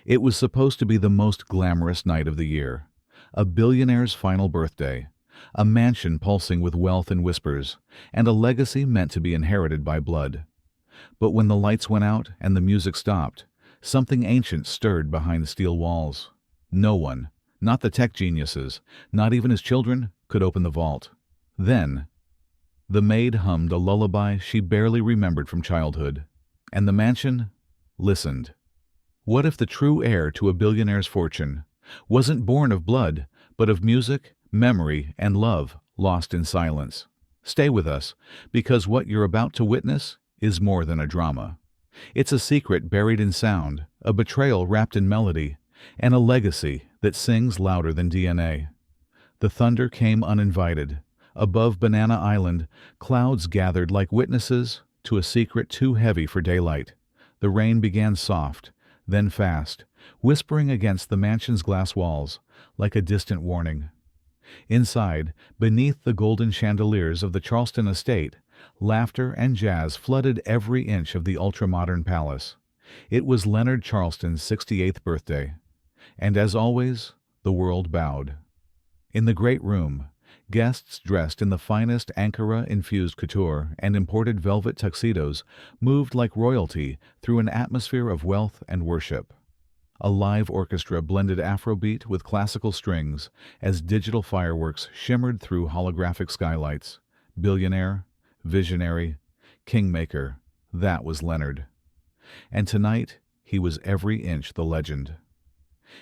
It was supposed to be the most glamorous night of the year. A billionaire's final birthday, a mansion pulsing with wealth and whispers, and a legacy meant to be inherited by blood. But when the lights went out and the music stopped, something ancient stirred behind the steel walls. No one, not the tech geniuses, not even his children, could open the vault. Then, the maid hummed a lullaby she barely remembered from childhood, and the mansion listened. What if the true heir to a billionaire's fortune wasn't born of blood, but of music, memory, and love lost in silence? Stay with us, because what you're about to witness is more than a drama. It's a secret buried in sound, a betrayal wrapped in melody, and a legacy that sings louder than DNA. The thunder came uninvited. Above Banana Island, clouds gathered like witnesses to a secret too heavy for daylight. The rain began soft, then fast, whispering against the mansion's glass walls like a distant warning. Inside, beneath the golden chandeliers of the Charleston estate, laughter and jazz flooded every inch of the ultra-modern palace. It was Leonard Charleston's 68th birthday, and as always, the world bowed. In the great room, guests dressed in the finest Ankara-infused couture and imported velvet tuxedos moved like royalty through an atmosphere of wealth and worship. A live orchestra blended Afrobeat with classical strings as digital fireworks shimmered through holographic skylights. Billionaire, visionary, kingmaker, that was Leonard. And tonight, he was every inch the legend.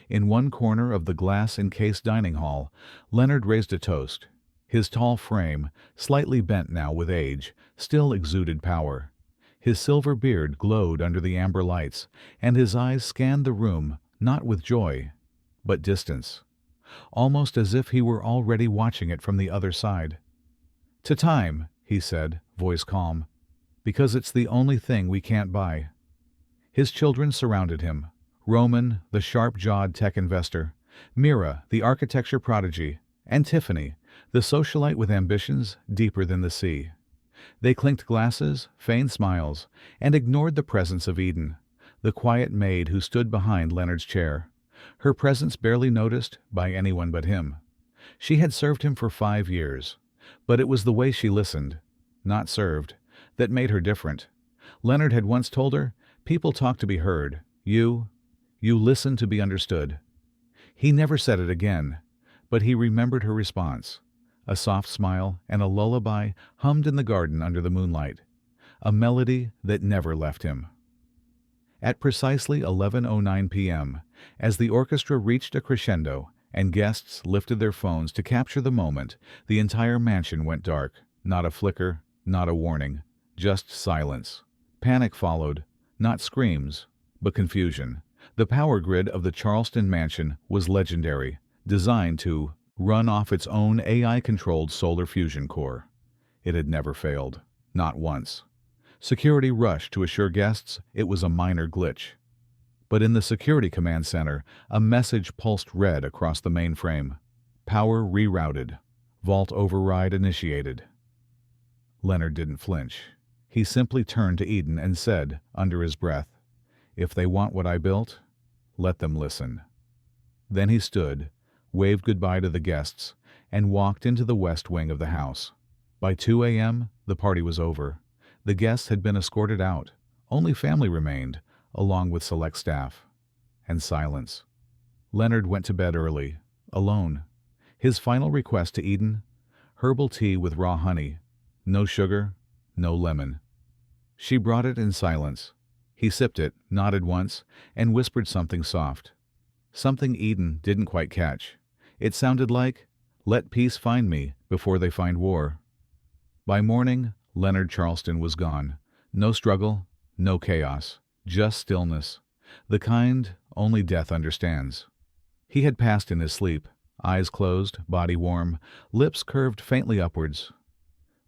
In one corner of the glass-encased dining hall, Leonard raised a toast. His tall frame, slightly bent now with age, still exuded power. His silver beard glowed under the amber lights, and his eyes scanned the room not with joy, but distance, almost as if he were already watching it from the other side. "To time," he said, voice calm, "because it's the only thing we can't buy." His children surrounded him. Roman, the sharp-jawed tech investor, Mira, the architecture prodigy, and Tiffany, the socialite with ambitions deeper than the sea. They clinked glasses, feigned smiles, and ignored the presence of Eden, the quiet maid who stood behind Leonard's chair, her presence barely noticed by anyone but him. She had served him for 5 years, but it was the way she listened, not served, that made her different. Leonard had once told her, "People talk to be heard. You listen to be understood." He never said it again, but he remembered her response. A soft smile and a lullaby hummed in the garden under the moonlight, a melody that never left him. At precisely 11:09 p.m., as the orchestra reached a crescendo and guests lifted their phones to capture the moment, the entire mansion went dark. Not a flicker, not a warning, just silence. Panic followed, not screams, but confusion. The power grid of the Charleston mansion was legendary, designed to run off its own AI-controlled solar fusion core. It had never failed, not once. Security rushed to assure guests it was a minor glitch. But in the security command center, a message pulsed red across the mainframe. Power rerouted. Vault override initiated. Leonard didn't flinch. He simply turned to Eden and said, under his breath, "If they want what I built, let them listen." Then he stood, waved goodbye to the guests, and walked into the west wing of the house. By 2 a.m., the party was over. The guests had been escorted out. Only family remained, along with select staff. And silence. Leonard went to bed early, alone. His final request to Eden, herbal tea with raw honey. No sugar, no lemon. She brought it in silence. He sipped it, nodded once, and whispered something soft. Something Eden didn't quite catch. It sounded like, "Let peace find me before they find war." By morning, Leonard Charleston was gone. No struggle, no chaos, just stillness, the kind only death understands. He had passed in his sleep, eyes closed, body warm, lips curved faintly upwards.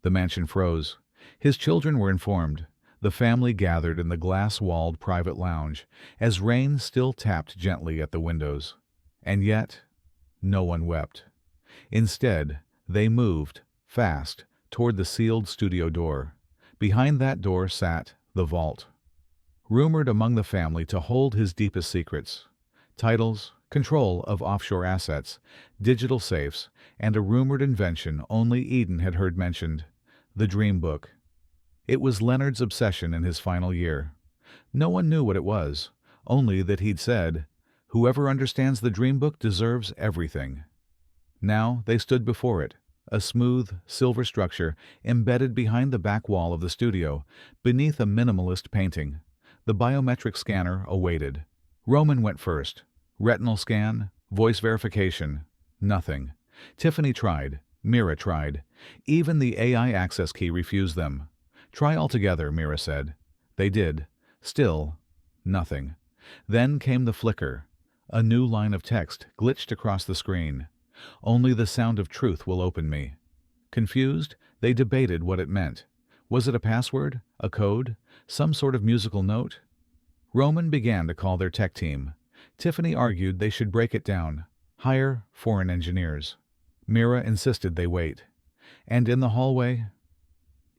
The mansion froze. His children were informed. The family gathered in the glass-walled private lounge, as rain still tapped gently at the windows. And yet, no one wept. Instead, they moved, fast, toward the sealed studio door. Behind that door sat the vault, rumored among the family to hold his deepest secrets. Titles, control of offshore assets, digital safes, and a rumored invention only Eden had heard mentioned, the Dream Book. It was Leonard's obsession in his final year. No one knew what it was, only that he'd said, "Whoever understands the Dream Book deserves everything." Now they stood before it, a smooth, silver structure embedded behind the back wall of the studio, beneath a minimalist painting. The biometric scanner awaited. Roman went first. Retinal scan, voice verification, nothing. Tiffany tried. Mira tried. Even the AI access key refused them. "Try altogether," Mira said. They did. Still, nothing. Then came the flicker. A new line of text glitched across the screen. "Only the sound of truth will open me." Confused, they debated what it meant. Was it a password? A code? Some sort of musical note? Roman began to call their tech team. Tiffany argued they should break it down. Hire foreign engineers. Mira insisted they wait. And in the hallway,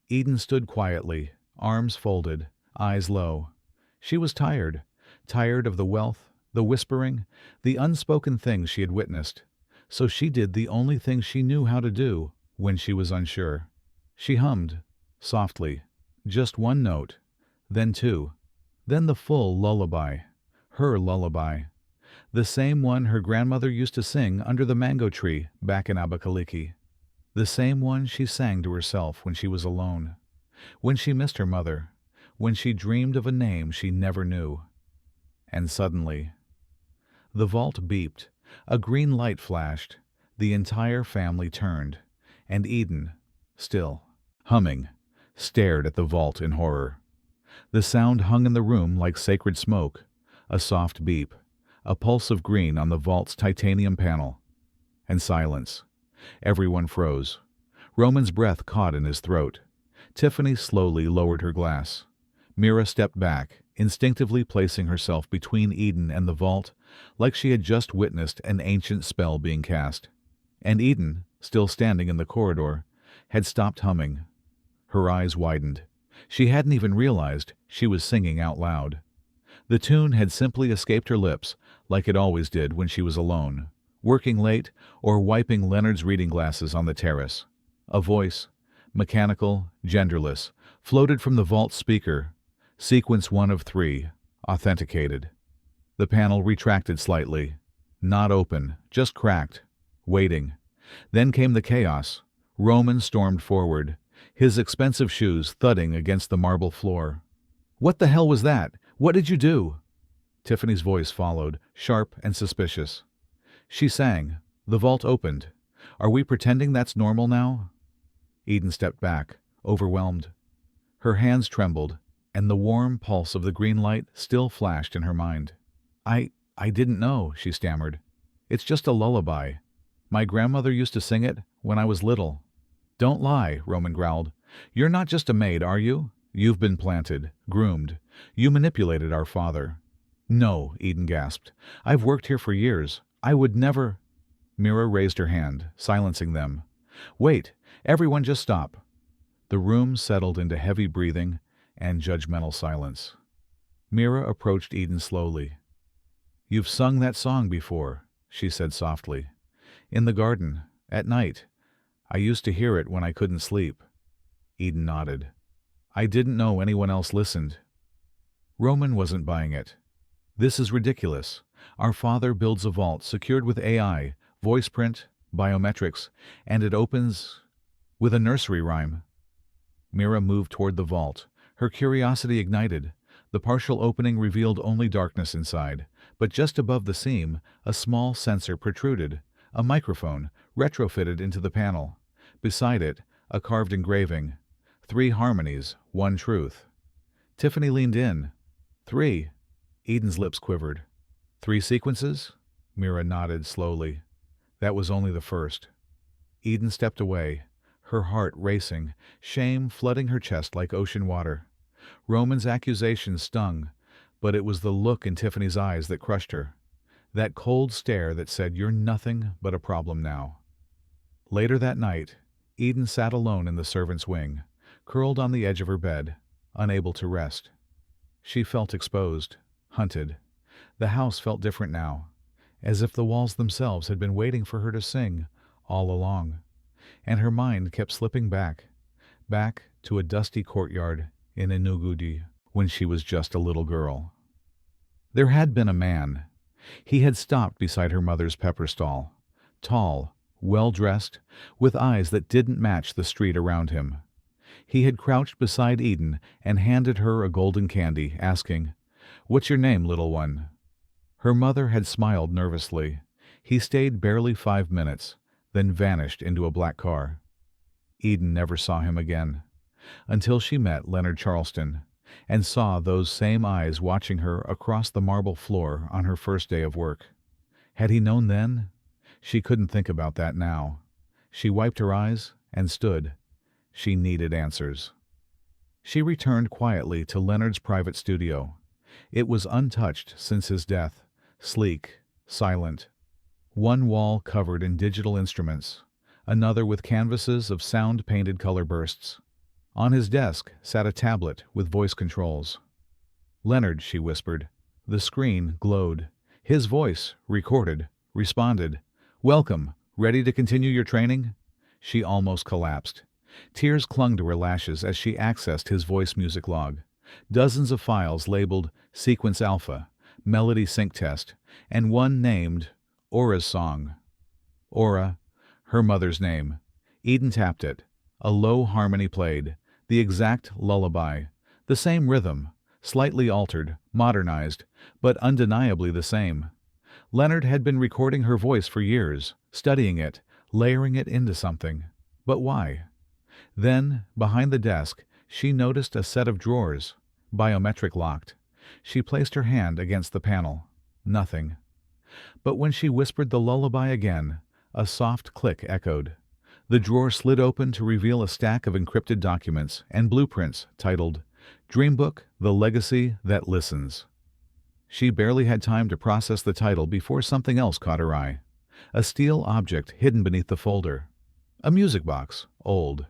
Eden stood quietly, arms folded, eyes low. She was tired. Tired of the wealth, the whispering, the unspoken things she had witnessed. So she did the only thing she knew how to do when she was unsure. She hummed, softly, just one note, then two, then the full lullaby, her lullaby, the same one her grandmother used to sing under the mango tree back in Abakaliki, the same one she sang to herself when she was alone, when she missed her mother, when she dreamed of a name she never knew. And suddenly, the vault beeped. A green light flashed. The entire family turned, and Eden, still, humming, stared at the vault in horror. The sound hung in the room like sacred smoke, a soft beep, a pulse of green on the vault's titanium panel. And silence. Everyone froze. Roman's breath caught in his throat. Tiffany slowly lowered her glass. Mira stepped back, instinctively placing herself between Eden and the vault, like she had just witnessed an ancient spell being cast. And Eden, still standing in the corridor, had stopped humming. Her eyes widened. She hadn't even realized she was singing out loud. The tune had simply escaped her lips, like it always did when she was alone, working late or wiping Leonard's reading glasses on the terrace. A voice, mechanical, genderless, floated from the vault speaker. Sequence 1 of 3, authenticated. The panel retracted slightly. Not open, just cracked. Waiting. Then came the chaos. Roman stormed forward, his expensive shoes thudding against the marble floor. "What the hell was that? What did you do?" Tiffany's voice followed, sharp and suspicious. She sang. The vault opened. "Are we pretending that's normal now?" Eden stepped back, overwhelmed. Her hands trembled, and the warm pulse of the green light still flashed in her mind. I didn't know," she stammered. "It's just a lullaby. My grandmother used to sing it when I was little." "Don't lie," Roman growled. "You're not just a maid, are you? You've been planted, groomed. You manipulated our father." "No," Eden gasped. "I've worked here for years. I would never—" Mira raised her hand, silencing them. "Wait, everyone just stop." The room settled into heavy breathing and judgmental silence. Mira approached Eden slowly. "You've sung that song before," she said softly. "In the garden, at night. I used to hear it when I couldn't sleep." Eden nodded. "I didn't know anyone else listened." Roman wasn't buying it. "This is ridiculous. Our father builds a vault secured with AI, voice print, biometrics, and it opens with a nursery rhyme." Mira moved toward the vault, her curiosity ignited. The partial opening revealed only darkness inside, but just above the seam, a small sensor protruded, a microphone retrofitted into the panel. Beside it, a carved engraving. 3 harmonies, 1 truth. Tiffany leaned in. 3. Eden's lips quivered. 3 sequences? Mira nodded slowly. That was only the first. Eden stepped away, her heart racing, shame flooding her chest like ocean water. Roman's accusation stung, but it was the look in Tiffany's eyes that crushed her. That cold stare that said, "You're nothing but a problem now." Later that night, Eden sat alone in the servants' wing, curled on the edge of her bed, unable to rest. She felt exposed, hunted. The house felt different now. as if the walls themselves had been waiting for her to sing all along. And her mind kept slipping back to a dusty courtyard in Inugudi when she was just a little girl. There had been a man. He had stopped beside her mother's pepper stall, tall, well-dressed, with eyes that didn't match the street around him. He had crouched beside Eden and handed her a golden candy, asking, "What's your name, little one?" Her mother had smiled nervously. He stayed barely 5 minutes, then vanished into a black car. Eden never saw him again, until she met Leonard Charleston, and saw those same eyes watching her across the marble floor on her first day of work. Had he known then? She couldn't think about that now. She wiped her eyes and stood. She needed answers. She returned quietly to Leonard's private studio. It was untouched since his death, sleek, silent. One wall covered in digital instruments, another with canvases of sound-painted color bursts. On his desk sat a tablet with voice controls. "Leonard," she whispered. The screen glowed. His voice, recorded, responded. "Welcome. Ready to continue your training?" She almost collapsed. Tears clung to her lashes as she accessed his voice music log. Dozens of files labeled Sequence Alpha, Melody Sync Test, and one named Aura's Song. Aura, her mother's name. Eden tapped it. A low harmony played. The exact lullaby. The same rhythm, slightly altered, modernized, but undeniably the same. Leonard had been recording her voice for years, studying it, layering it into something. But why? Then, behind the desk, she noticed a set of drawers, biometric locked. She placed her hand against the panel. Nothing. But when she whispered the lullaby again, a soft click echoed. The drawer slid open to reveal a stack of encrypted documents and blueprints titled Dreambook: The Legacy That Listens. She barely had time to process the title before something else caught her eye. A steel object hidden beneath the folder. A music box, old,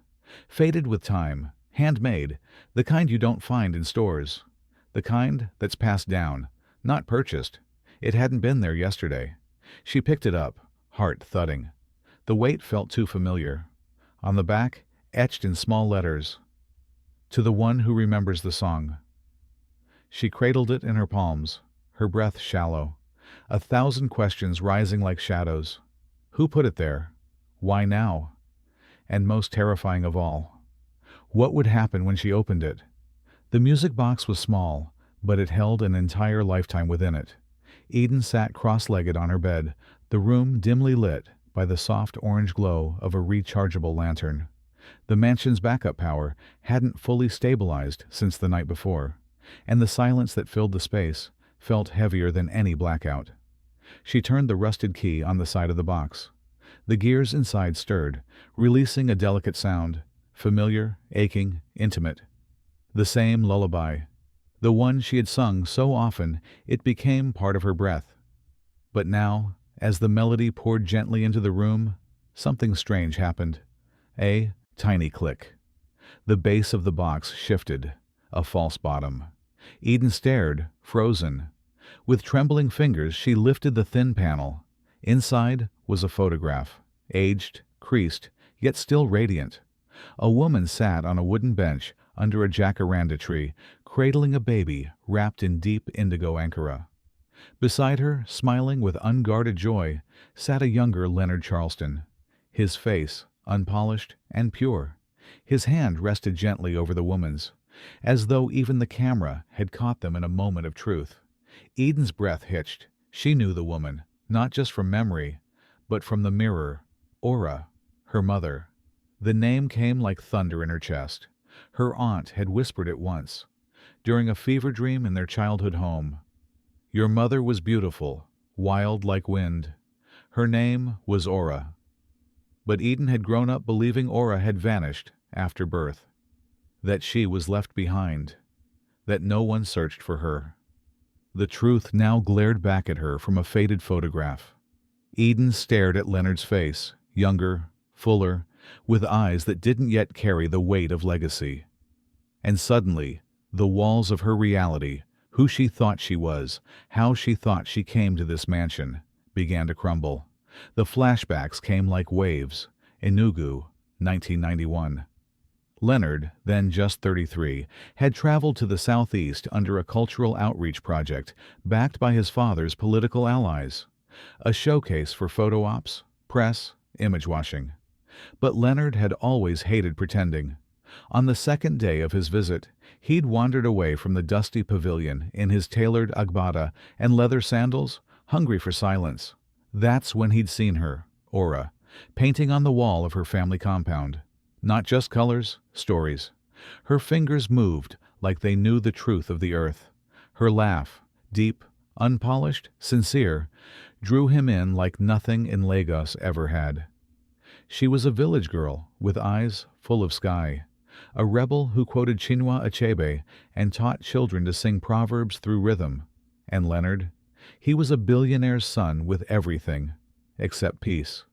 faded with time, handmade, the kind you don't find in stores. The kind that's passed down, not purchased. It hadn't been there yesterday. She picked it up, heart thudding. The weight felt too familiar. On the back, etched in small letters, "To the one who remembers the song." She cradled it in her palms, her breath shallow, 1,000 questions rising like shadows. Who put it there? Why now? And most terrifying of all, what would happen when she opened it? The music box was small, but it held an entire lifetime within it. Eden sat cross-legged on her bed, the room dimly lit by the soft orange glow of a rechargeable lantern. The mansion's backup power hadn't fully stabilized since the night before, and the silence that filled the space felt heavier than any blackout. She turned the rusted key on the side of the box. The gears inside stirred, releasing a delicate sound, familiar, aching, intimate. The same lullaby, the one she had sung so often it became part of her breath. But now, as the melody poured gently into the room, something strange happened. A tiny click. The base of the box shifted, a false bottom. Eden stared, frozen. With trembling fingers, she lifted the thin panel. Inside was a photograph, aged, creased, yet still radiant. A woman sat on a wooden bench under a jacaranda tree, cradling a baby wrapped in deep indigo ankara. Beside her, smiling with unguarded joy, sat a younger Leonard Charleston, his face unpolished and pure. His hand rested gently over the woman's, as though even the camera had caught them in a moment of truth. Eden's breath hitched. She knew the woman, not just from memory, but from the mirror. Aura, her mother. The name came like thunder in her chest. Her aunt had whispered it once, during a fever dream in their childhood home. Your mother was beautiful, wild like wind. Her name was Aura. But Eden had grown up believing Aura had vanished after birth, that she was left behind, that no one searched for her. The truth now glared back at her from a faded photograph. Eden stared at Leonard's face, younger, fuller, with eyes that didn't yet carry the weight of legacy. And suddenly, the walls of her reality, who she thought she was, how she thought she came to this mansion, began to crumble. The flashbacks came like waves. Enugu, 1991. Leonard, then just 33, had traveled to the southeast under a cultural outreach project backed by his father's political allies. A showcase for photo ops, press, image washing. But Leonard had always hated pretending. On the second day of his visit, he'd wandered away from the dusty pavilion in his tailored agbada and leather sandals, hungry for silence. That's when he'd seen her, Aura, painting on the wall of her family compound. Not just colors, stories. Her fingers moved like they knew the truth of the earth. Her laugh, deep, unpolished, sincere, drew him in like nothing in Lagos ever had. She was a village girl with eyes full of sky, a rebel who quoted Chinua Achebe and taught children to sing proverbs through rhythm. And Leonard, he was a billionaire's son with everything except peace.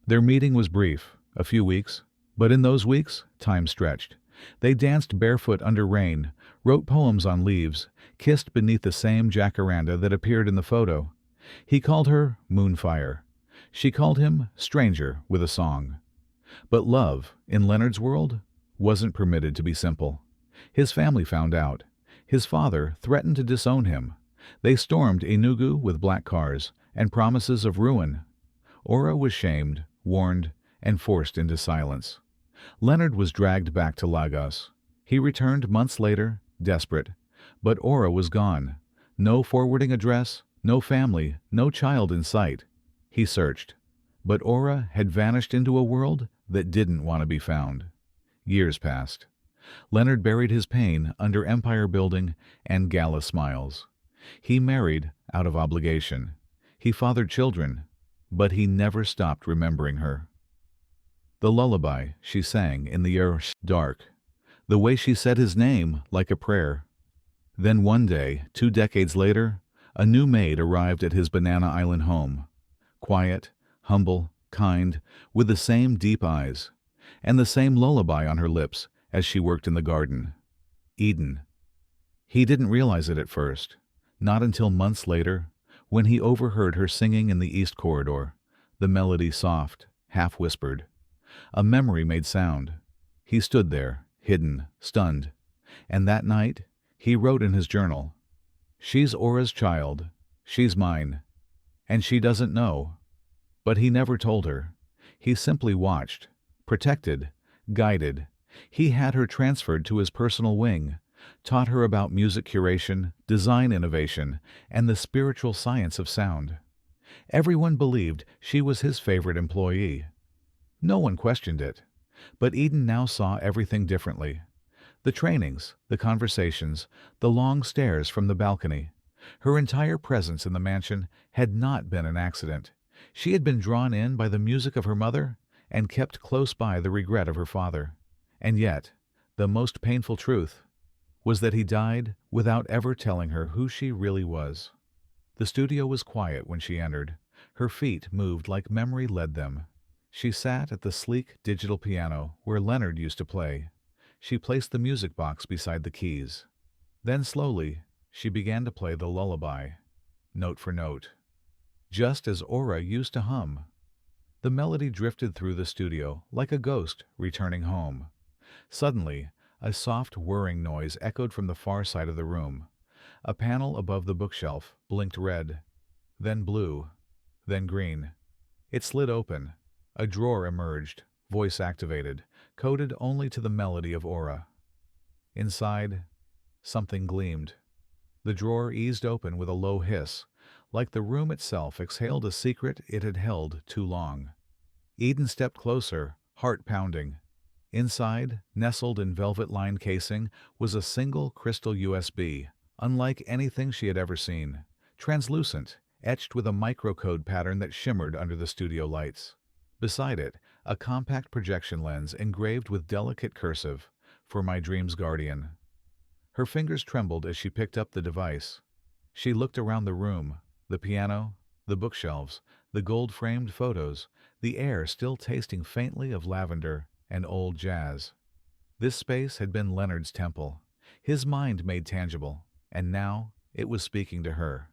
Their meeting was brief, a few weeks, but in those weeks, time stretched. They danced barefoot under rain, wrote poems on leaves, kissed beneath the same jacaranda that appeared in the photo. He called her Moonfire. She called him Stranger with a song. But love, in Leonard's world, wasn't permitted to be simple. His family found out. His father threatened to disown him. They stormed Enugu with black cars and promises of ruin. Aura was shamed, warned, and forced into silence. Leonard was dragged back to Lagos. He returned months later, desperate. But Aura was gone. No forwarding address, no family, no child in sight. He searched. But Aura had vanished into a world that didn't want to be found. Years passed. Leonard buried his pain under empire building and gala smiles. He married out of obligation. He fathered children, but he never stopped remembering her. The lullaby she sang in the dark, the way she said his name like a prayer. Then one day, 2 decades later, a new maid arrived at his Banana Island home. Quiet, humble, kind, with the same deep eyes, and the same lullaby on her lips as she worked in the garden. Eden. He didn't realize it at first, not until months later, when he overheard her singing in the East Corridor, the melody soft, half-whispered. A memory made sound. He stood there, hidden, stunned, and that night he wrote in his journal, "She's Aura's child, she's mine, and she doesn't know." But he never told her. He simply watched, protected, guided. He had her transferred to his personal wing, taught her about music curation, design innovation, and the spiritual science of sound. Everyone believed she was his favorite employee. No one questioned it. But Eden now saw everything differently. The trainings, the conversations, the long stares from the balcony. Her entire presence in the mansion had not been an accident. She had been drawn in by the music of her mother and kept close by the regret of her father. And yet, the most painful truth was that he died without ever telling her who she really was. The studio was quiet when she entered. Her feet moved like memory led them. She sat at the sleek digital piano where Leonard used to play. She placed the music box beside the keys. Then slowly, she began to play the lullaby, note for note, just as Aura used to hum. The melody drifted through the studio like a ghost returning home. Suddenly, a soft whirring noise echoed from the far side of the room. A panel above the bookshelf blinked red, then blue, then green. It slid open. A drawer emerged, voice activated, coded only to the melody of Aura. Inside, something gleamed. The drawer eased open with a low hiss, like the room itself exhaled a secret it had held too long. Eden stepped closer, heart pounding. Inside, nestled in velvet-lined casing, was a single crystal USB, unlike anything she had ever seen, translucent, etched with a microcode pattern that shimmered under the studio lights. Beside it, a compact projection lens engraved with delicate cursive, "For my dream's guardian." Her fingers trembled as she picked up the device. She looked around the room, the piano, the bookshelves, the gold-framed photos, the air still tasting faintly of lavender and old jazz. This space had been Leonard's temple, his mind made tangible, and now it was speaking to her.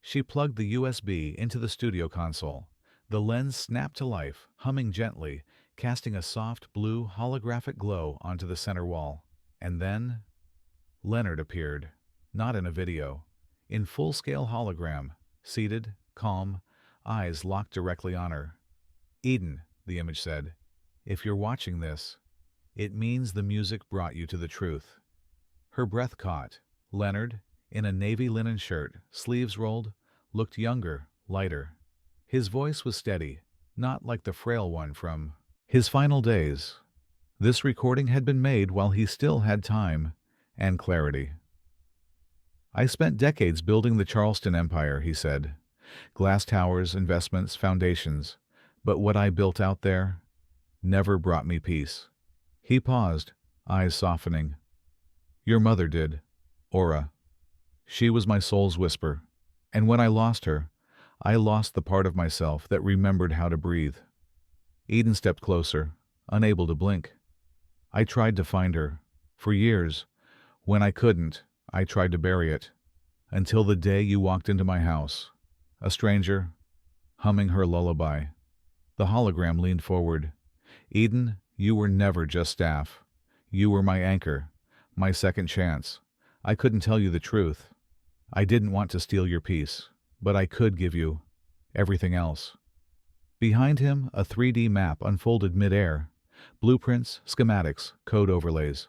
She plugged the USB into the studio console. The lens snapped to life, humming gently, casting a soft blue holographic glow onto the center wall. And then Leonard appeared, not in a video, in full-scale hologram, seated, calm, eyes locked directly on her. "Eden," the image said, "if you're watching this, it means the music brought you to the truth." Her breath caught. Leonard, in a navy linen shirt, sleeves rolled, looked younger, lighter. His voice was steady, not like the frail one from his final days. This recording had been made while he still had time and clarity. "I spent decades building the Charleston empire," he said. "Glass towers, investments, foundations. But what I built out there never brought me peace." He paused, eyes softening. "Your mother did, Aura. She was my soul's whisper. And when I lost her, I lost the part of myself that remembered how to breathe." Eden stepped closer, unable to blink. "I tried to find her. For years. When I couldn't, I tried to bury it. Until the day you walked into my house. A stranger, humming her lullaby." The hologram leaned forward. "Eden, you were never just staff. You were my anchor, my second chance. I couldn't tell you the truth. I didn't want to steal your peace, but I could give you everything else." Behind him, a 3D map unfolded mid-air. Blueprints, schematics, code overlays.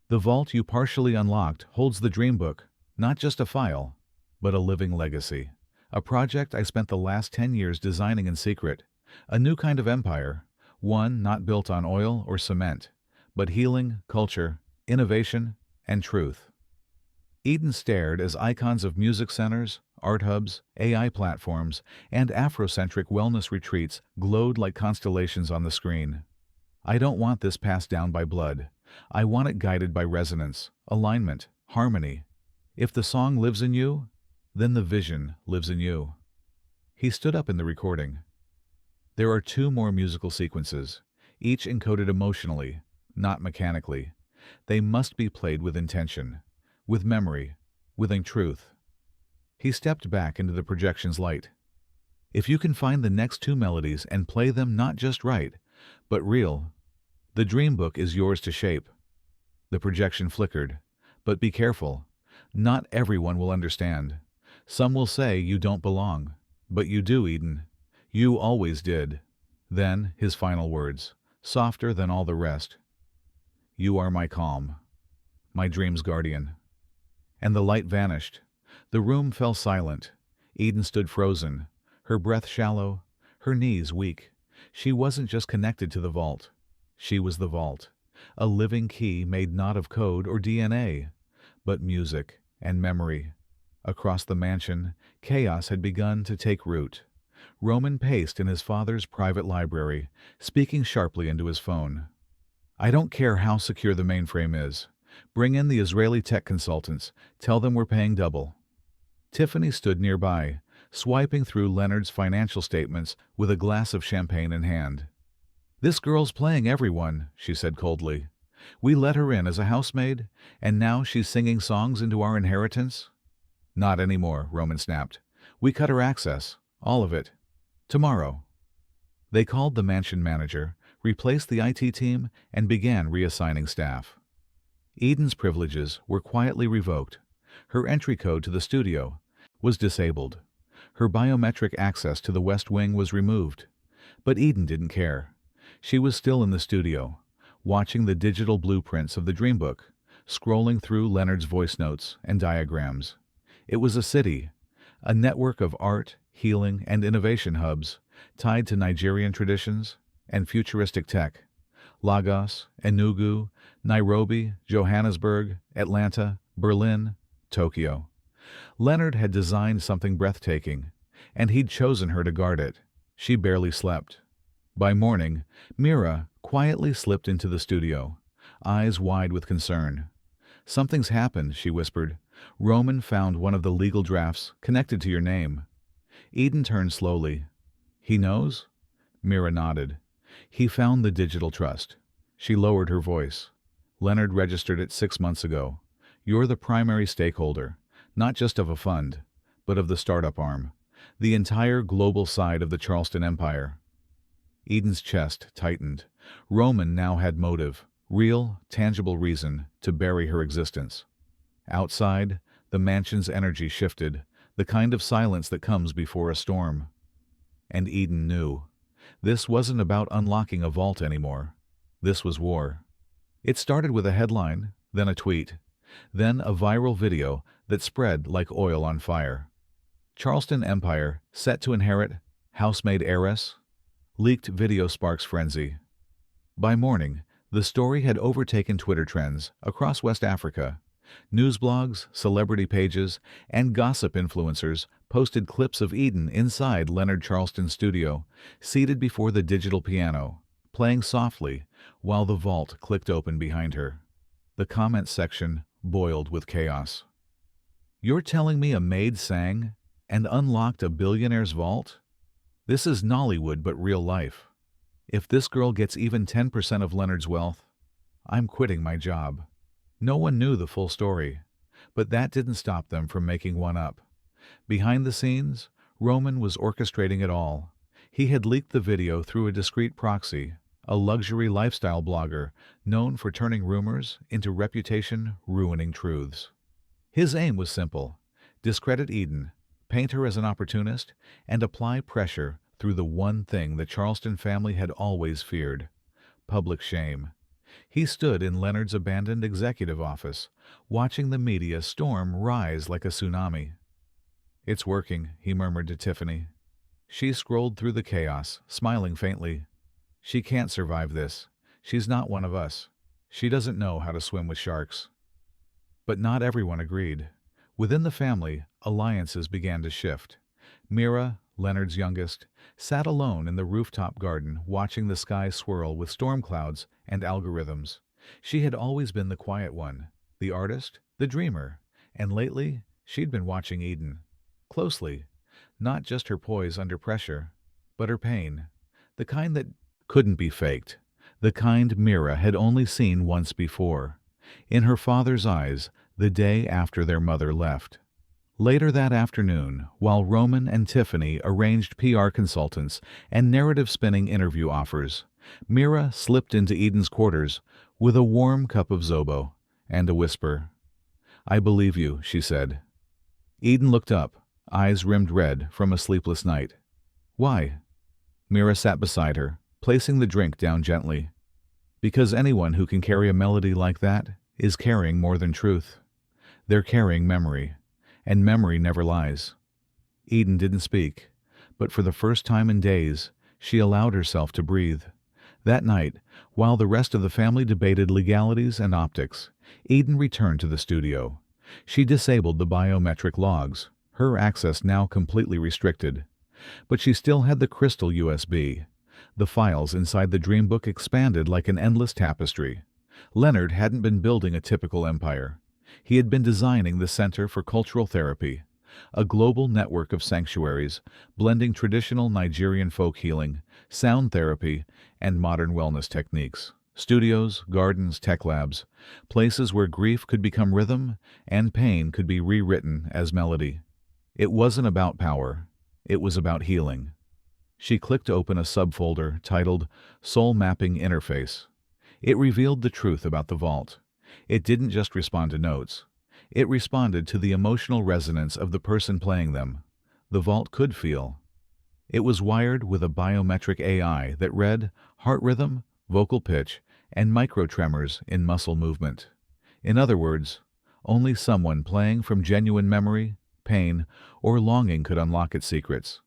"The vault you partially unlocked holds the dream book, not just a file, but a living legacy. A project I spent the last 10 years designing in secret. A new kind of empire, one not built on oil or cement, but healing, culture, innovation, and truth." Eden stared as icons of music centers, art hubs, AI platforms, and Afrocentric wellness retreats glowed like constellations on the screen. "I don't want this passed down by blood. I want it guided by resonance, alignment, harmony. If the song lives in you, then the vision lives in you." He stood up in the recording. There are 2 more musical sequences, each encoded emotionally, not mechanically. They must be played with intention, with memory, with truth. He stepped back into the projection's light. "If you can find the next 2 melodies and play them not just right, but real, the dream book is yours to shape." The projection flickered. "But be careful. Not everyone will understand. Some will say you don't belong. But you do, Eden. You always did." Then his final words, softer than all the rest. "You are my calm, my dream's guardian." And the light vanished. The room fell silent. Eden stood frozen, her breath shallow, her knees weak. She wasn't just connected to the vault. She was the vault, a living key made not of code or DNA, but music and memory. Across the mansion, chaos had begun to take root. Roman paced in his father's private library, speaking sharply into his phone. "I don't care how secure the mainframe is. Bring in the Israeli tech consultants. Tell them we're paying double." Tiffany stood nearby, swiping through Leonard's financial statements with a glass of champagne in hand. "This girl's playing everyone," she said coldly. "We let her in as a housemaid, and now she's singing songs into our inheritance?" "Not anymore," Roman snapped. "We cut her access, all of it. Tomorrow." They called the mansion manager, replaced the IT team, and began reassigning staff. Eden's privileges were quietly revoked. Her entry code to the studio was disabled. Her biometric access to the West Wing was removed. But Eden didn't care. She was still in the studio, watching the digital blueprints of the Dreambook, scrolling through Leonard's voice notes and diagrams. It was a city, a network of art, healing, and innovation hubs tied to Nigerian traditions and futuristic tech. Lagos, Enugu, Nairobi, Johannesburg, Atlanta, Berlin, Tokyo. Leonard had designed something breathtaking, and he'd chosen her to guard it. She barely slept. By morning, Mira quietly slipped into the studio, eyes wide with concern. "Something's happened," she whispered. "Roman found one of the legal drafts connected to your name." Eden turned slowly. "He knows?" Mira nodded. "He found the digital trust." She lowered her voice. "Leonard registered it 6 months ago. You're the primary stakeholder, not just of a fund, but of the startup arm, the entire global side of the Charleston Empire. Eden's chest tightened. Roman now had motive, real, tangible reason to bury her existence. Outside, the mansion's energy shifted, the kind of silence that comes before a storm. And Eden knew. This wasn't about unlocking a vault anymore. This was war. It started with a headline, then a tweet, then a viral video that spread like oil on fire. Charleston Empire set to inherit housemaid heiress? Leaked video sparks frenzy. By morning, the story had overtaken Twitter trends across West Africa. News blogs, celebrity pages, and gossip influencers posted clips of Eden inside Leonard Charleston's studio, seated before the digital piano, playing softly while the vault clicked open behind her. The comments section boiled with chaos. "You're telling me a maid sang and unlocked a billionaire's vault? This is Nollywood but real life. If this girl gets even 10% of Leonard's wealth, I'm quitting my job." No one knew the full story, but that didn't stop them from making one up. Behind the scenes, Roman was orchestrating it all. He had leaked the video through a discreet proxy, a luxury lifestyle blogger known for turning rumors into reputation-ruining truths. His aim was simple: discredit Eden, paint her as an opportunist, and apply pressure through the one thing the Charleston family had always feared: public shame. He stood in Leonard's abandoned executive office, watching the media storm rise like a tsunami. "It's working," he murmured to Tiffany. She scrolled through the chaos, smiling faintly. "She can't survive this. She's not one of us. She doesn't know how to swim with sharks." But not everyone agreed. Within the family, alliances began to shift. Mira, Leonard's youngest, sat alone in the rooftop garden watching the sky swirl with storm clouds and algorithms. She had always been the quiet one, the artist, the dreamer, and lately she'd been watching Eden. Closely, not just her poise under pressure, but her pain, the kind that couldn't be faked, the kind Mira had only seen once before, in her father's eyes the day after their mother left. Later that afternoon, while Roman and Tiffany arranged PR consultants and narrative-spinning interview offers, Mira slipped into Eden's quarters with a warm cup of Zobo and a whisper. "I believe you," she said. Eden looked up, eyes rimmed red from a sleepless night. "Why?" Mira sat beside her, placing the drink down gently. "Because anyone who can carry a melody like that is carrying more than truth. They're carrying memory. And memory never lies." Eden didn't speak, but for the first time in days, she allowed herself to breathe. That night, while the rest of the family debated legalities and optics, Eden returned to the studio. She disabled the biometric logs, her access now completely restricted. But she still had the crystal USB. The files inside the dream book expanded like an endless tapestry. Leonard hadn't been building a typical empire. He had been designing the Center for Cultural Therapy, a global network of sanctuaries blending traditional Nigerian folk healing, sound therapy, and modern wellness techniques. Studios, gardens, tech labs, places where grief could become rhythm and pain could be rewritten as melody. It wasn't about power. It was about healing. She clicked open a subfolder titled Soul Mapping Interface. It revealed the truth about the vault. It didn't just respond to notes. It responded to the emotional resonance of the person playing them. The vault could feel. It was wired with a biometric AI that read heart rhythm, vocal pitch, and microtremors in muscle movement. In other words, only someone playing from genuine memory, pain, or longing could unlock its secrets.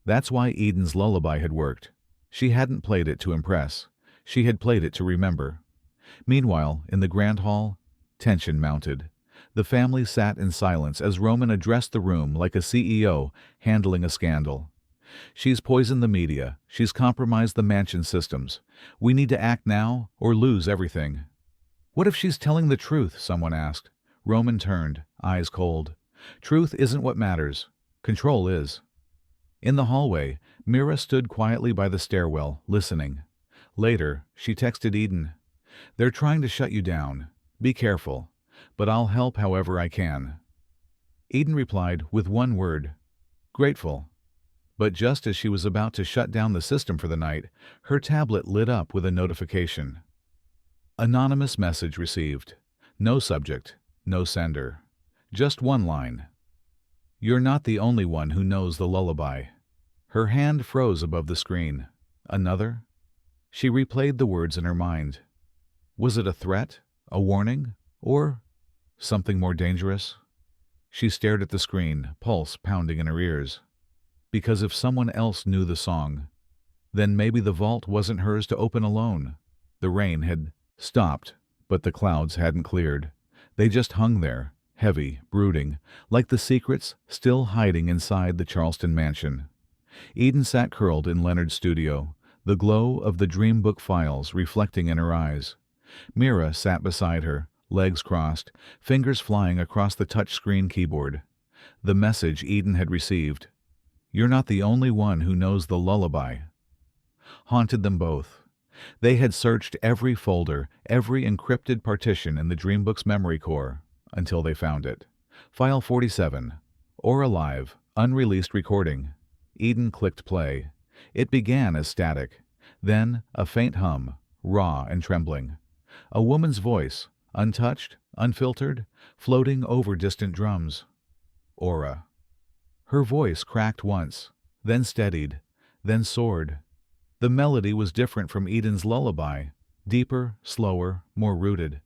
That's why Eden's Lullaby had worked. She hadn't played it to impress. She had played it to remember. Meanwhile, in the grand hall, tension mounted. The family sat in silence as Roman addressed the room like a CEO handling a scandal. "She's poisoned the media. She's compromised the mansion systems. We need to act now or lose everything." "What if she's telling the truth?" someone asked. Roman turned, eyes cold. "Truth isn't what matters. Control is." In the hallway, Mira stood quietly by the stairwell, listening. Later, she texted Eden, "They're trying to shut you down. Be careful, but I'll help however I can." Eden replied with one word, grateful. But just as she was about to shut down the system for the night, her tablet lit up with a notification. Anonymous message received. No subject, no sender. Just one line. You're not the only one who knows the lullaby. Her hand froze above the screen. Another? She replayed the words in her mind. Was it a threat, a warning, or something more dangerous? She stared at the screen, pulse pounding in her ears. Because if someone else knew the song, then maybe the vault wasn't hers to open alone. The rain had stopped, but the clouds hadn't cleared. They just hung there, heavy, brooding, like the secrets still hiding inside the Charleston mansion. Eden sat curled in Leonard's studio, the glow of the dream book files reflecting in her eyes. Mira sat beside her, legs crossed, fingers flying across the touchscreen keyboard. The message Eden had received, "You're not the only one who knows the lullaby," haunted them both. They had searched every folder, every encrypted partition in the Dreambook's memory core, until they found it. File 47, or alive, unreleased recording. Eden clicked play. It began as static, then a faint hum, raw and trembling. A woman's voice, untouched, unfiltered, floating over distant drums. Aura. Her voice cracked once, then steadied, then soared. The melody was different from Eden's lullaby, deeper, slower, more rooted.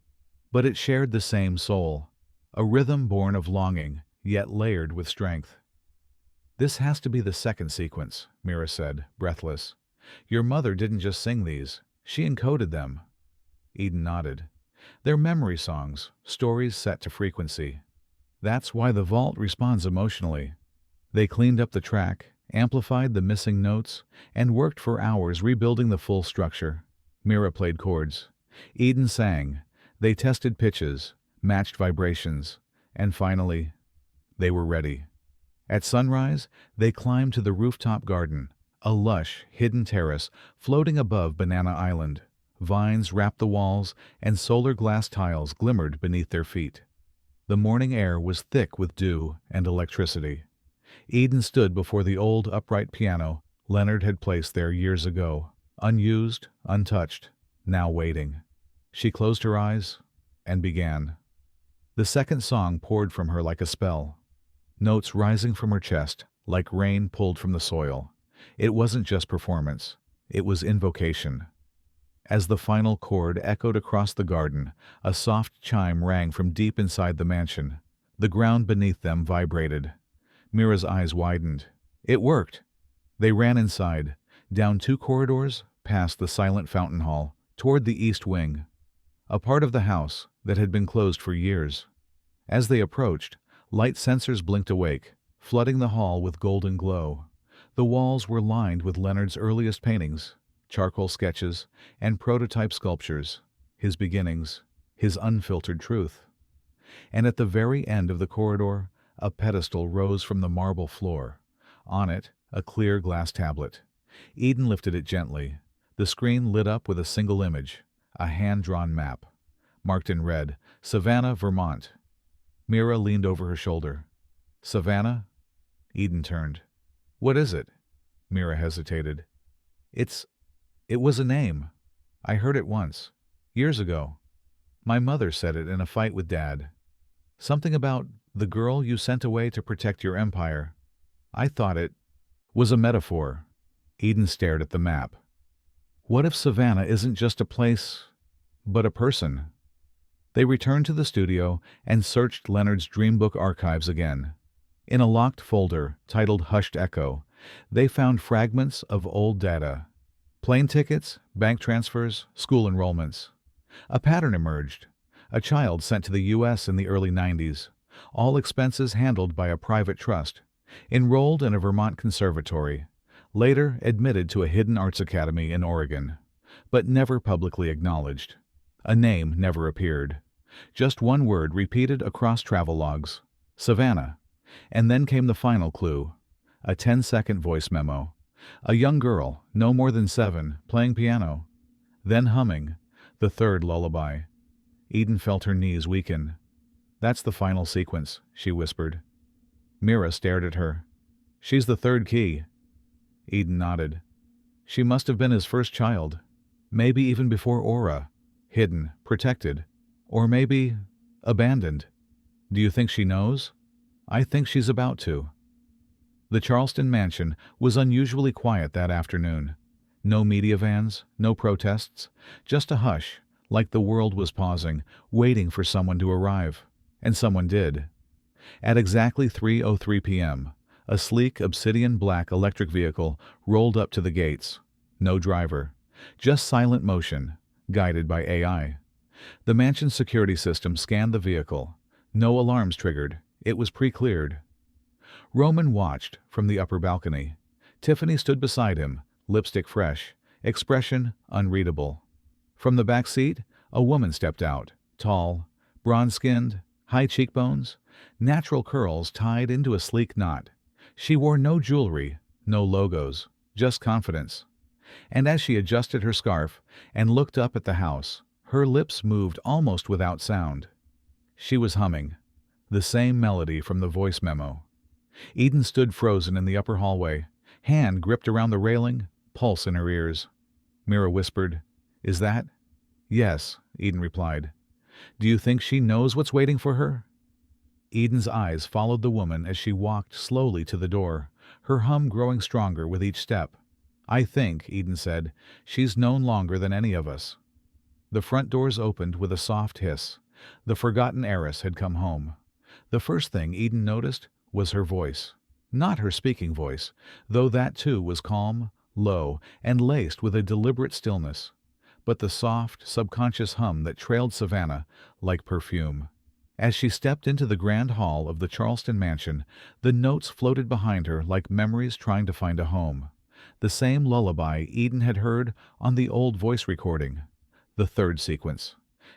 But it shared the same soul, a rhythm born of longing, yet layered with strength. "This has to be the second sequence," Mira said, breathless. "Your mother didn't just sing these, she encoded them." Eden nodded. "They're memory songs, stories set to frequency. That's why the vault responds emotionally." They cleaned up the track, amplified the missing notes, and worked for hours rebuilding the full structure. Mira played chords. Eden sang. They tested pitches, matched vibrations, and finally, they were ready. At sunrise, they climbed to the rooftop garden, a lush, hidden terrace floating above Banana Island. Vines wrapped the walls, and solar glass tiles glimmered beneath their feet. The morning air was thick with dew and electricity. Eden stood before the old upright piano Leonard had placed there years ago, unused, untouched, now waiting. She closed her eyes and began. The second song poured from her like a spell, notes rising from her chest like rain pulled from the soil. It wasn't just performance, it was invocation. As the final chord echoed across the garden, a soft chime rang from deep inside the mansion. The ground beneath them vibrated. Mira's eyes widened. It worked. They ran inside, down 2 corridors, past the silent fountain hall, toward the east wing, a part of the house that had been closed for years. As they approached, light sensors blinked awake, flooding the hall with golden glow. The walls were lined with Leonard's earliest paintings, charcoal sketches, and prototype sculptures, his beginnings, his unfiltered truth. And at the very end of the corridor, a pedestal rose from the marble floor. On it, a clear glass tablet. Eden lifted it gently. The screen lit up with a single image, a hand-drawn map, marked in red, Savannah, Vermont. Mira leaned over her shoulder. "Savannah?" Eden turned. "What is it?" Mira hesitated. It was a name. I heard it once, years ago. My mother said it in a fight with Dad. Something about the girl you sent away to protect your empire. I thought it was a metaphor." Eden stared at the map. "What if Savannah isn't just a place, but a person?" They returned to the studio and searched Leonard's Dreambook archives again. In a locked folder titled Hushed Echo, they found fragments of old data. Plane tickets, bank transfers, school enrollments. A pattern emerged. A child sent to the U.S. in the early 90s. All expenses handled by a private trust. Enrolled in a Vermont conservatory. Later admitted to a hidden arts academy in Oregon. But never publicly acknowledged. A name never appeared. Just one word repeated across travel logs. Savannah. And then came the final clue. A 10-second voice memo. A young girl, no more than 7, playing piano. Then humming, the third lullaby. Eden felt her knees weaken. "That's the final sequence," she whispered. Mira stared at her. She's the third key. Eden nodded. She must have been his first child. Maybe even before Aura. Hidden, protected. Or maybe abandoned. Do you think she knows? I think she's about to. The Charleston mansion was unusually quiet that afternoon. No media vans, no protests, just a hush, like the world was pausing, waiting for someone to arrive. And someone did. At exactly 3:03 p.m., a sleek obsidian-black electric vehicle rolled up to the gates. No driver, just silent motion, guided by AI. The mansion's security system scanned the vehicle. No alarms triggered. It was pre-cleared. Roman watched from the upper balcony. Tiffany stood beside him, lipstick fresh, expression unreadable. From the back seat, a woman stepped out, tall, bronze-skinned, high cheekbones, natural curls tied into a sleek knot. She wore no jewelry, no logos, just confidence. And as she adjusted her scarf and looked up at the house, her lips moved almost without sound. She was humming, the same melody from the voice memo. Eden stood frozen in the upper hallway, hand gripped around the railing, pulse in her ears. Mira whispered, "Is that?" "Yes," Eden replied. "Do you think she knows what's waiting for her?" Eden's eyes followed the woman as she walked slowly to the door, her hum growing stronger with each step. "I think," Eden said, "she's known longer than any of us." The front doors opened with a soft hiss. The forgotten heiress had come home. The first thing Eden noticed was her voice. Not her speaking voice, though that too was calm, low, and laced with a deliberate stillness, but the soft, subconscious hum that trailed Savannah like perfume. As she stepped into the grand hall of the Charleston mansion, the notes floated behind her like memories trying to find a home. The same lullaby Eden had heard on the old voice recording. The third sequence.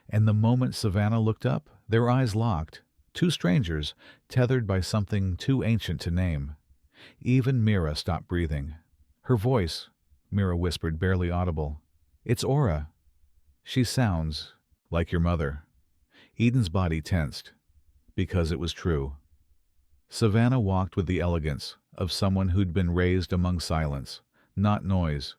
And the moment Savannah looked up, their eyes locked. Two strangers, tethered by something too ancient to name. Even Mira stopped breathing. Her voice, Mira whispered, barely audible. "It's Aura. She sounds like your mother." Eden's body tensed, because it was true. Savannah walked with the elegance of someone who'd been raised among silence, not noise.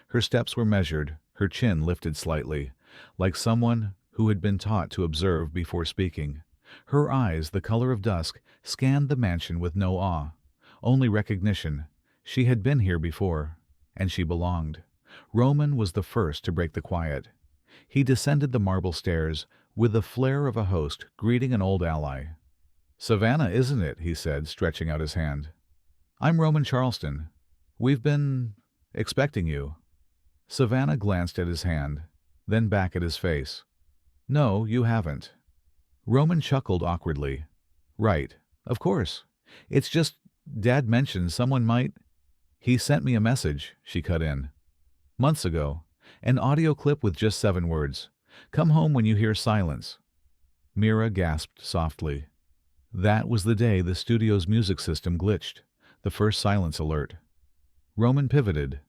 Her steps were measured, her chin lifted slightly, like someone who had been taught to observe before speaking. Her eyes, the color of dusk, scanned the mansion with no awe, only recognition. She had been here before, and she belonged. Roman was the first to break the quiet. He descended the marble stairs with the flair of a host greeting an old ally. "Savannah, isn't it?" he said, stretching out his hand. "I'm Roman Charleston. We've been expecting you." Savannah glanced at his hand, then back at his face. "No, you haven't." Roman chuckled awkwardly. "Right, of course. It's just Dad mentioned someone might—" "He sent me a message," she cut in. "Months ago. An audio clip with just 7 words. Come home when you hear silence." Mira gasped softly. That was the day the studio's music system glitched, the first silence alert. Roman pivoted.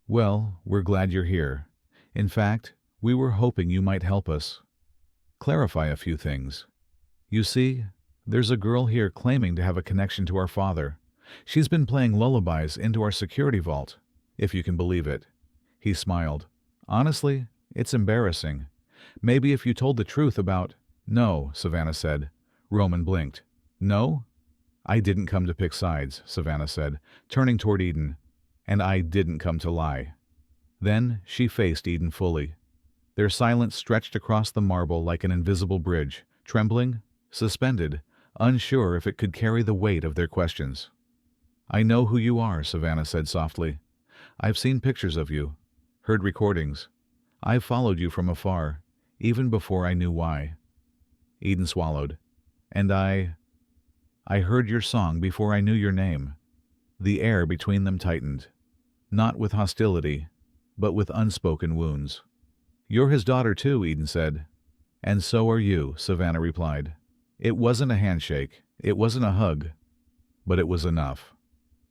"Well, we're glad you're here. In fact, we were hoping you might help us clarify a few things. You see, there's a girl here claiming to have a connection to our father. She's been playing lullabies into our security vault, if you can believe it." He smiled. "Honestly, it's embarrassing. Maybe if you told the truth about—" "No," Savannah said. Roman blinked. "No?" "I didn't come to pick sides," Savannah said, turning toward Eden. "And I didn't come to lie." Then she faced Eden fully. Their silence stretched across the marble like an invisible bridge, trembling, suspended, unsure if it could carry the weight of their questions. "I know who you are," Savannah said softly. "I've seen pictures of you, heard recordings. I've followed you from afar, even before I knew why." Eden swallowed. "And I heard your song before I knew your name." The air between them tightened, not with hostility, but with unspoken wounds. "You're his daughter too," Eden said. "And so are you," Savannah replied. It wasn't a handshake, it wasn't a hug, but it was enough.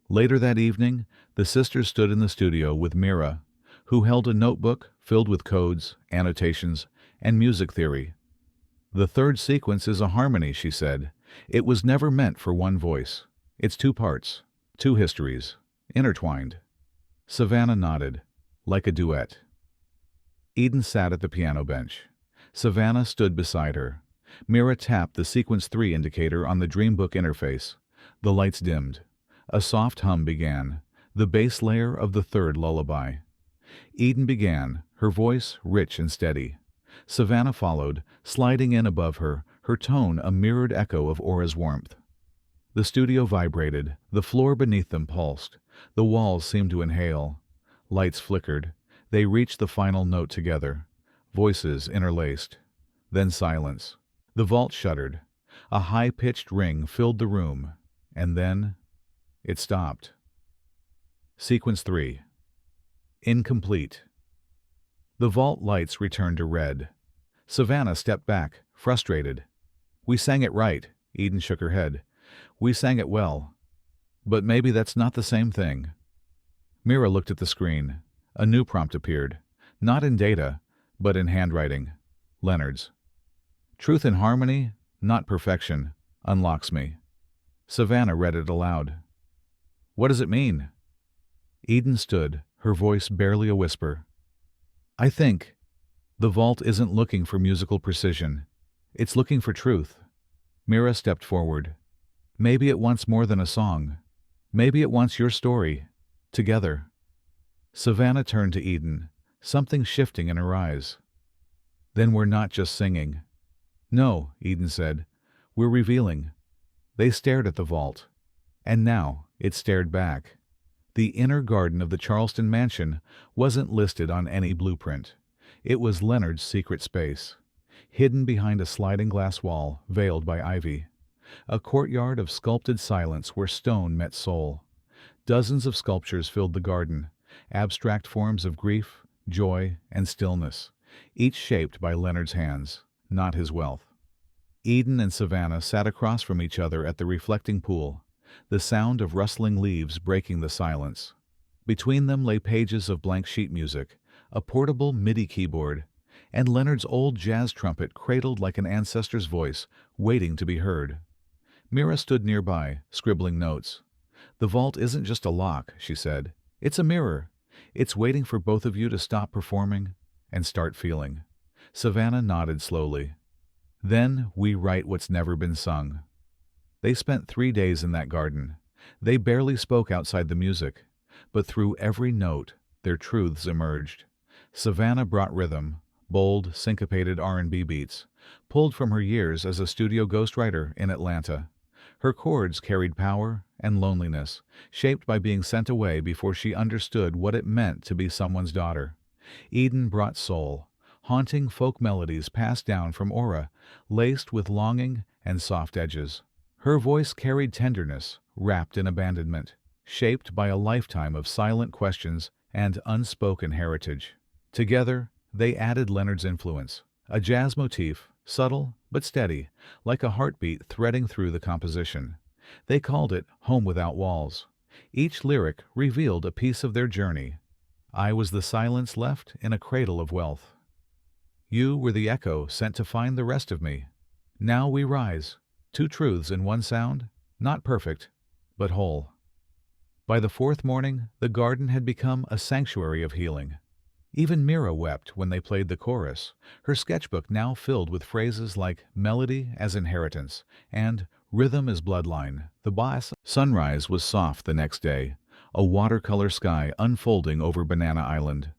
Later that evening, the sisters stood in the studio with Mira, who held a notebook filled with codes, annotations, and music theory. "The third sequence is a harmony," she said. "It was never meant for one voice. It's two parts, two histories, intertwined. Savannah nodded, like a duet. Eden sat at the piano bench. Savannah stood beside her. Mira tapped the sequence 3 indicator on the Dreambook interface. The lights dimmed. A soft hum began, the bass layer of the third lullaby. Eden began, her voice rich and steady. Savannah followed, sliding in above her, her tone a mirrored echo of Aura's warmth. The studio vibrated, the floor beneath them pulsed, the walls seemed to inhale. Lights flickered. They reached the final note together, voices interlaced. Then silence. The vault shuddered. A high-pitched ring filled the room, and then it stopped. Sequence 3. Incomplete. The vault lights returned to red. Savannah stepped back, frustrated. "We sang it right," Eden shook her head. "We sang it well. But maybe that's not the same thing." Mira looked at the screen. A new prompt appeared, not in data, but in handwriting. Leonard's. "Truth and harmony, not perfection, unlocks me." Savannah read it aloud. "What does it mean?" Eden stood, her voice barely a whisper. "I think the vault isn't looking for musical precision. It's looking for truth." Mira stepped forward. "Maybe it wants more than a song. Maybe it wants your story, together." Savannah turned to Eden, something shifting in her eyes. "Then we're not just singing." "No," Eden said. "We're revealing." They stared at the vault. And now it stared back. The inner garden of the Charleston mansion wasn't listed on any blueprint. It was Leonard's secret space, hidden behind a sliding glass wall veiled by ivy. A courtyard of sculpted silence where stone met soul. Dozens of sculptures filled the garden, abstract forms of grief, joy, and stillness, each shaped by Leonard's hands, not his wealth. Eden and Savannah sat across from each other at the reflecting pool, the sound of rustling leaves breaking the silence. Between them lay pages of blank sheet music, a portable MIDI keyboard, and Leonard's old jazz trumpet cradled like an ancestor's voice, waiting to be heard. Mira stood nearby, scribbling notes. "The vault isn't just a lock," she said. "It's a mirror. It's waiting for both of you to stop performing and start feeling." Savannah nodded slowly. "Then we write what's never been sung." They spent 3 days in that garden. They barely spoke outside the music, but through every note their truths emerged. Savannah brought rhythm, bold, syncopated R&B beats, pulled from her years as a studio ghostwriter in Atlanta. Her chords carried power and loneliness, shaped by being sent away before she understood what it meant to be someone's daughter. Eden brought soul, haunting folk melodies passed down from Aura, laced with longing and soft edges. Her voice carried tenderness, wrapped in abandonment, shaped by a lifetime of silent questions and unspoken heritage. Together, they added Leonard's influence, a jazz motif, subtle but steady, like a heartbeat threading through the composition. They called it Home Without Walls. Each lyric revealed a piece of their journey. I was the silence left in a cradle of wealth. You were the echo sent to find the rest of me. Now we rise, two truths in one sound, not perfect, but whole. By the fourth morning, the garden had become a sanctuary of healing. Even Mira wept when they played the chorus, her sketchbook now filled with phrases like melody as inheritance and rhythm as bloodline. The boss. Sunrise was soft the next day, a watercolor sky unfolding over Banana Island.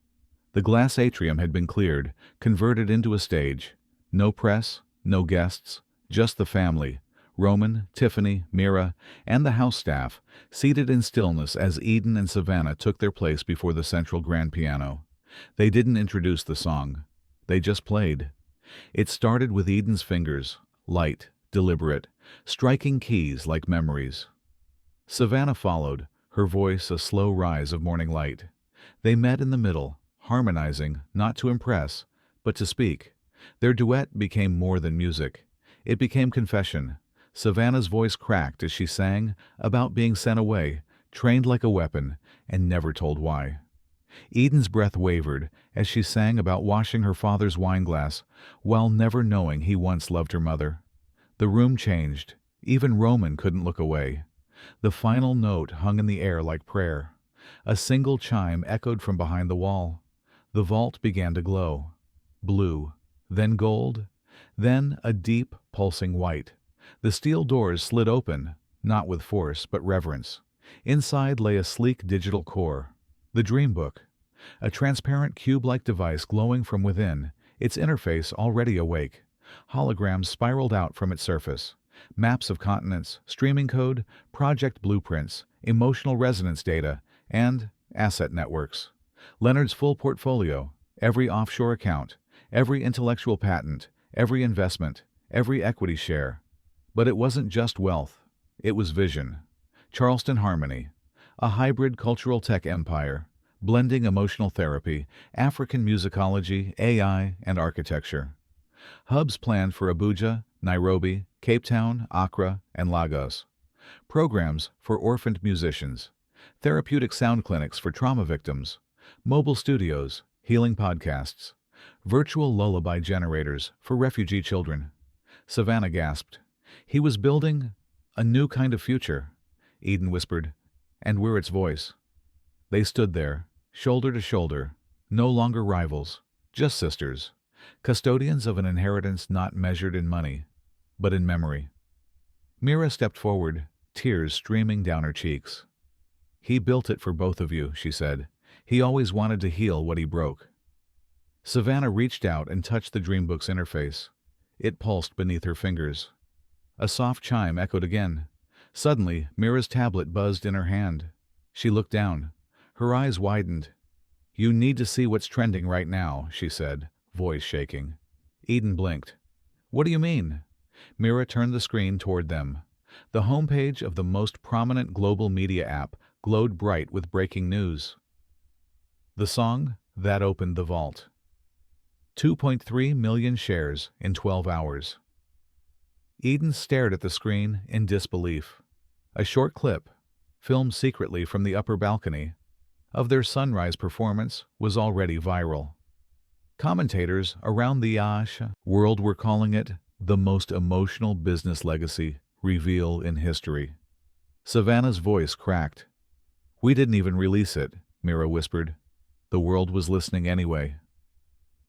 The glass atrium had been cleared, converted into a stage. No press, no guests, just the family, Roman, Tiffany, Mira, and the house staff, seated in stillness as Eden and Savannah took their place before the central grand piano. They didn't introduce the song. They just played. It started with Eden's fingers, light, deliberate, striking keys like memories. Savannah followed, her voice a slow rise of morning light. They met in the middle, harmonizing, not to impress, but to speak. Their duet became more than music. It became confession. Savannah's voice cracked as she sang about being sent away, trained like a weapon, and never told why. Eden's breath wavered as she sang about washing her father's wineglass while never knowing he once loved her mother. The room changed. Even Roman couldn't look away. The final note hung in the air like prayer. A single chime echoed from behind the wall. The vault began to glow. Blue, then gold, then a deep, pulsing white. The steel doors slid open, not with force, but reverence. Inside lay a sleek digital core, the Dream Book, a transparent cube-like device glowing from within, its interface already awake. Holograms spiraled out from its surface. Maps of continents, streaming code, project blueprints, emotional resonance data, and asset networks. Leonard's full portfolio, every offshore account, every intellectual patent, every investment, every equity share. But it wasn't just wealth. It was vision. Charleston Harmony, a hybrid cultural tech empire, blending emotional therapy, African musicology, AI, and architecture. Hubs planned for Abuja, Nairobi, Cape Town, Accra, and Lagos. Programs for orphaned musicians. Therapeutic sound clinics for trauma victims. Mobile studios, healing podcasts. Virtual lullaby generators for refugee children. Savannah gasped. He was building a new kind of future. Eden whispered, and we're its voice. They stood there, shoulder to shoulder, no longer rivals, just sisters, custodians of an inheritance not measured in money, but in memory. Mira stepped forward, tears streaming down her cheeks. He built it for both of you, she said. He always wanted to heal what he broke. Savannah reached out and touched the Dreambook's interface. It pulsed beneath her fingers. A soft chime echoed again. Suddenly, Mira's tablet buzzed in her hand. She looked down. Her eyes widened. You need to see what's trending right now, she said, voice shaking. Eden blinked. What do you mean? Mira turned the screen toward them. The homepage of the most prominent global media app glowed bright with breaking news. The song that opened the vault. 2.3 million shares in 12 hours. Eden stared at the screen in disbelief. A short clip, filmed secretly from the upper balcony, of their sunrise performance was already viral. Commentators around the world were calling it the most emotional business legacy reveal in history. Savannah's voice cracked. We didn't even release it, Mira whispered. The world was listening anyway.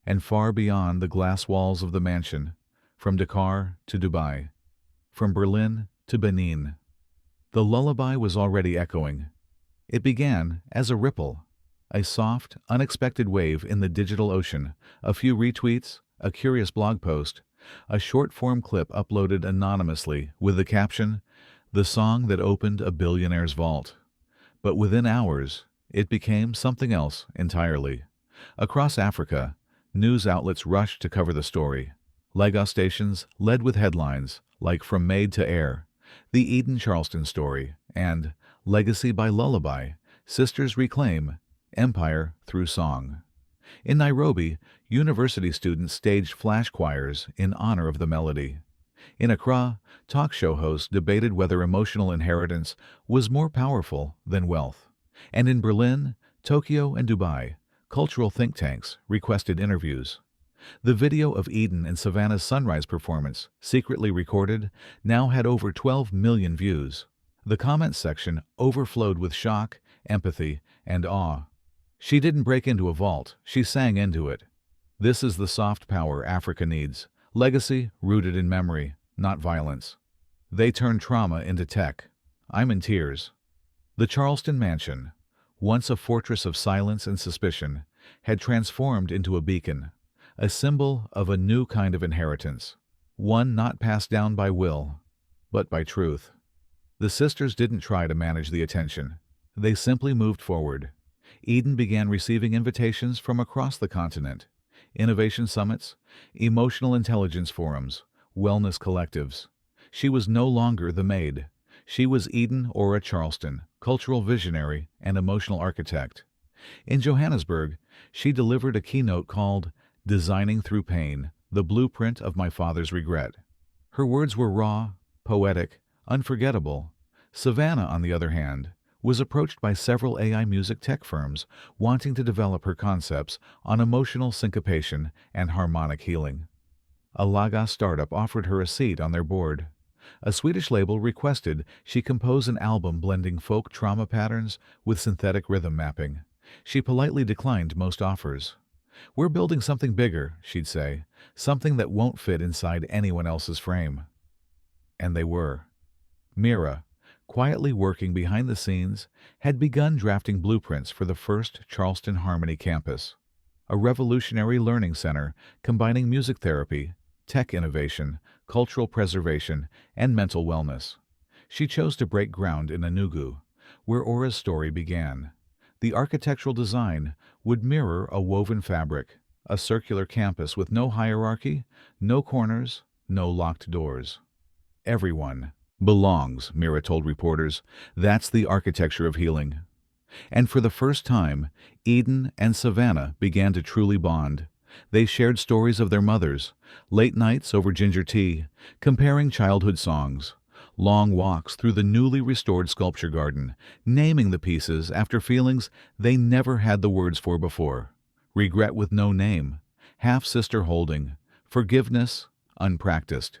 And far beyond the glass walls of the mansion, from Dakar to Dubai, from Berlin to Benin, the lullaby was already echoing. It began as a ripple, a soft, unexpected wave in the digital ocean, a few retweets, a curious blog post, a short-form clip uploaded anonymously with the caption, "The song that opened a billionaire's vault." But within hours, it became something else entirely. Across Africa, news outlets rushed to cover the story. Lagos stations led with headlines like From Maid to Air, The Eden Charleston Story, and Legacy by Lullaby, Sisters Reclaim, Empire Through Song. In Nairobi, university students staged flash choirs in honor of the melody. In Accra, talk show hosts debated whether emotional inheritance was more powerful than wealth. And in Berlin, Tokyo, and Dubai, cultural think tanks requested interviews. The video of Eden and Savannah's sunrise performance, secretly recorded, now had over 12 million views. The comments section overflowed with shock, empathy, and awe. She didn't break into a vault, she sang into it. This is the soft power Africa needs. Legacy rooted in memory, not violence. They turned trauma into tech. I'm in tears. The Charleston Mansion, once a fortress of silence and suspicion, had transformed into a beacon, a symbol of a new kind of inheritance, one not passed down by will, but by truth. The sisters didn't try to manage the attention. They simply moved forward. Eden began receiving invitations from across the continent, innovation summits, emotional intelligence forums, wellness collectives. She was no longer the Maid. She was Eden Aura Charleston, cultural visionary and emotional architect. In Johannesburg, she delivered a keynote called Designing Through Pain, the Blueprint of My Father's Regret. Her words were raw, poetic, unforgettable. Savannah, on the other hand, was approached by several AI music tech firms wanting to develop her concepts on emotional syncopation and harmonic healing. A Lagos startup offered her a seat on their board. A Swedish label requested she compose an album blending folk trauma patterns with synthetic rhythm mapping. She politely declined most offers. "We're building something bigger," she'd say, "something that won't fit inside anyone else's frame." And they were. Mira, quietly working behind the scenes, had begun drafting blueprints for the first Charleston Harmony campus, a revolutionary learning center combining music therapy, tech innovation, cultural preservation, and mental wellness. She chose to break ground in Enugu, where Aura's story began. The architectural design would mirror a woven fabric, a circular campus with no hierarchy, no corners, no locked doors. "Everyone belongs," Mira told reporters. "That's the architecture of healing." And for the first time, Eden and Savannah began to truly bond. They shared stories of their mothers, late nights over ginger tea, comparing childhood songs, long walks through the newly restored sculpture garden, naming the pieces after feelings they never had the words for before: regret with no name, half-sister holding, forgiveness unpracticed.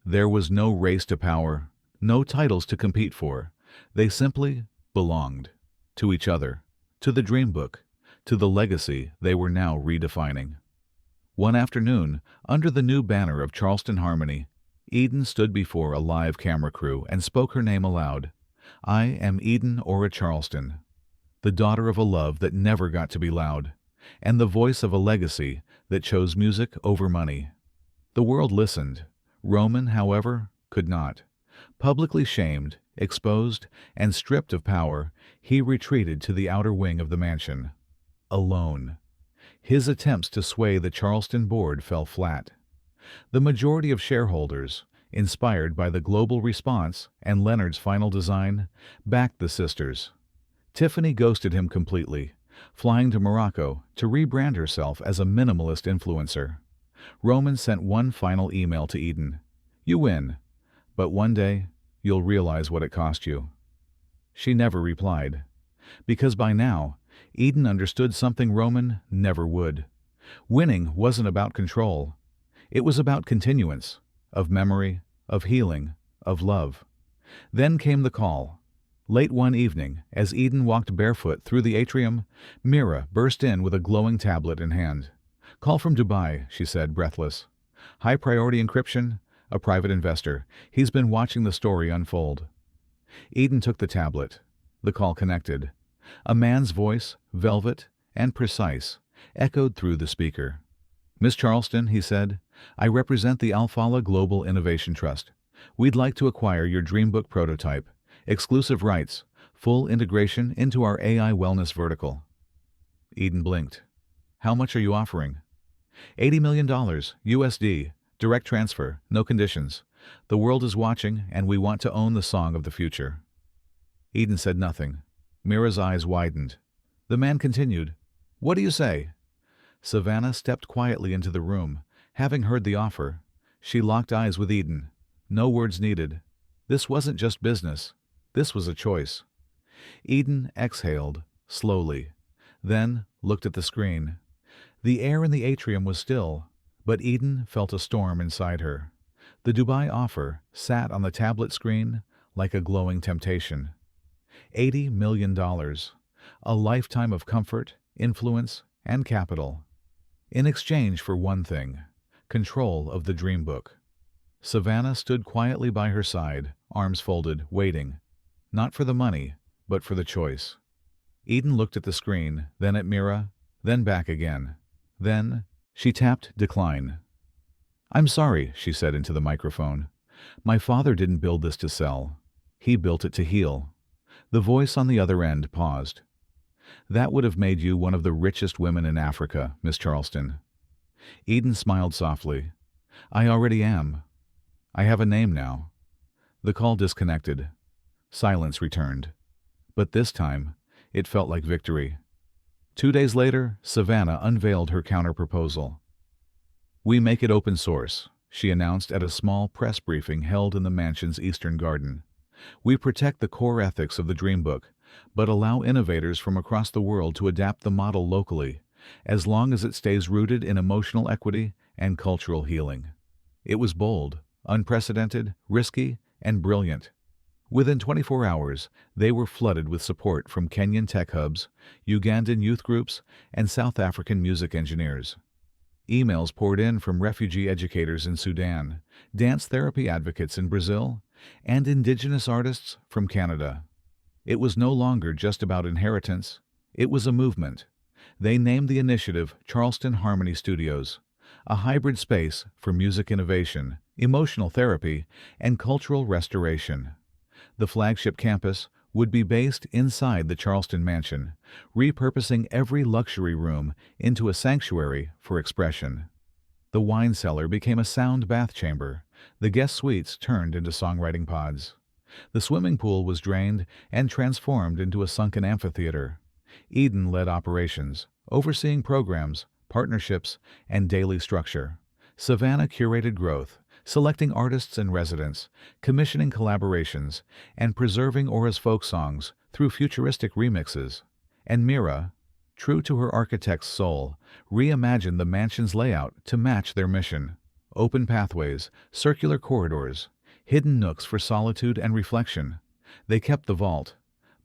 There was no race to power, no titles to compete for. They simply belonged to each other, to the dream book, to the legacy they were now redefining. One afternoon, under the new banner of Charleston Harmony, Eden stood before a live camera crew and spoke her name aloud. "I am Eden Aura Charleston, the daughter of a love that never got to be loud, and the voice of a legacy that chose music over money." The world listened. Roman, however, could not. Publicly shamed, exposed, and stripped of power, he retreated to the outer wing of the mansion. Alone. His attempts to sway the Charleston board fell flat. The majority of shareholders, inspired by the global response and Leonard's final design, backed the sisters. Tiffany ghosted him completely, flying to Morocco to rebrand herself as a minimalist influencer. Roman sent one final email to Eden: "You win, but one day you'll realize what it cost you." She never replied, because by now Eden understood something Roman never would. Winning wasn't about control. It was about continuance, of memory, of healing, of love. Then came the call. Late one evening, as Eden walked barefoot through the atrium, Mira burst in with a glowing tablet in hand. "Call from Dubai," she said, breathless. "High-priority encryption, a private investor. He's been watching the story unfold." Eden took the tablet. The call connected. A man's voice, velvet and precise, echoed through the speaker. "Miss Charleston," he said, "I represent the Alfala Global Innovation Trust. We'd like to acquire your Dreambook prototype, exclusive rights, full integration into our AI wellness vertical." Eden blinked. "How much are you offering?" $80 million, USD, direct transfer, no conditions. The world is watching, and we want to own the song of the future." Eden said nothing. Mira's eyes widened. The man continued, "What do you say?" Savannah stepped quietly into the room. Having heard the offer, she locked eyes with Eden. No words needed. This wasn't just business. This was a choice. Eden exhaled, slowly, then looked at the screen. The air in the atrium was still, but Eden felt a storm inside her. The Dubai offer sat on the tablet screen like a glowing temptation. $80 million, a lifetime of comfort, influence, and capital. In exchange for one thing: control of the dream book. Savannah stood quietly by her side, arms folded, waiting. Not for the money, but for the choice. Eden looked at the screen, then at Mira, then back again. Then she tapped decline. "I'm sorry," she said into the microphone. "My father didn't build this to sell. He built it to heal." The voice on the other end paused. "That would have made you one of the richest women in Africa, Miss Charleston." Eden smiled softly. "I already am. I have a name now." The call disconnected. Silence returned. But this time, it felt like victory. 2 days later, Savannah unveiled her counter-proposal. "We make it open source," she announced at a small press briefing held in the mansion's eastern garden. "We protect the core ethics of the Dreambook, but allow innovators from across the world to adapt the model locally, as long as it stays rooted in emotional equity and cultural healing." It was bold, unprecedented, risky, and brilliant. Within 24 hours, they were flooded with support from Kenyan tech hubs, Ugandan youth groups, and South African music engineers. Emails poured in from refugee educators in Sudan, dance therapy advocates in Brazil, and indigenous artists from Canada. It was no longer just about inheritance, it was a movement. They named the initiative Charleston Harmony Studios, a hybrid space for music innovation, emotional therapy, and cultural restoration. The flagship campus would be based inside the Charleston mansion, repurposing every luxury room into a sanctuary for expression. The wine cellar became a sound bath chamber. The guest suites turned into songwriting pods. The swimming pool was drained and transformed into a sunken amphitheater. Eden led operations, overseeing programs, partnerships, and daily structure. Savannah curated growth, selecting artists and residents, commissioning collaborations, and preserving Aura's folk songs through futuristic remixes. And Mira, true to her architect's soul, reimagined the mansion's layout to match their mission. Open pathways, circular corridors, hidden nooks for solitude and reflection. They kept the vault,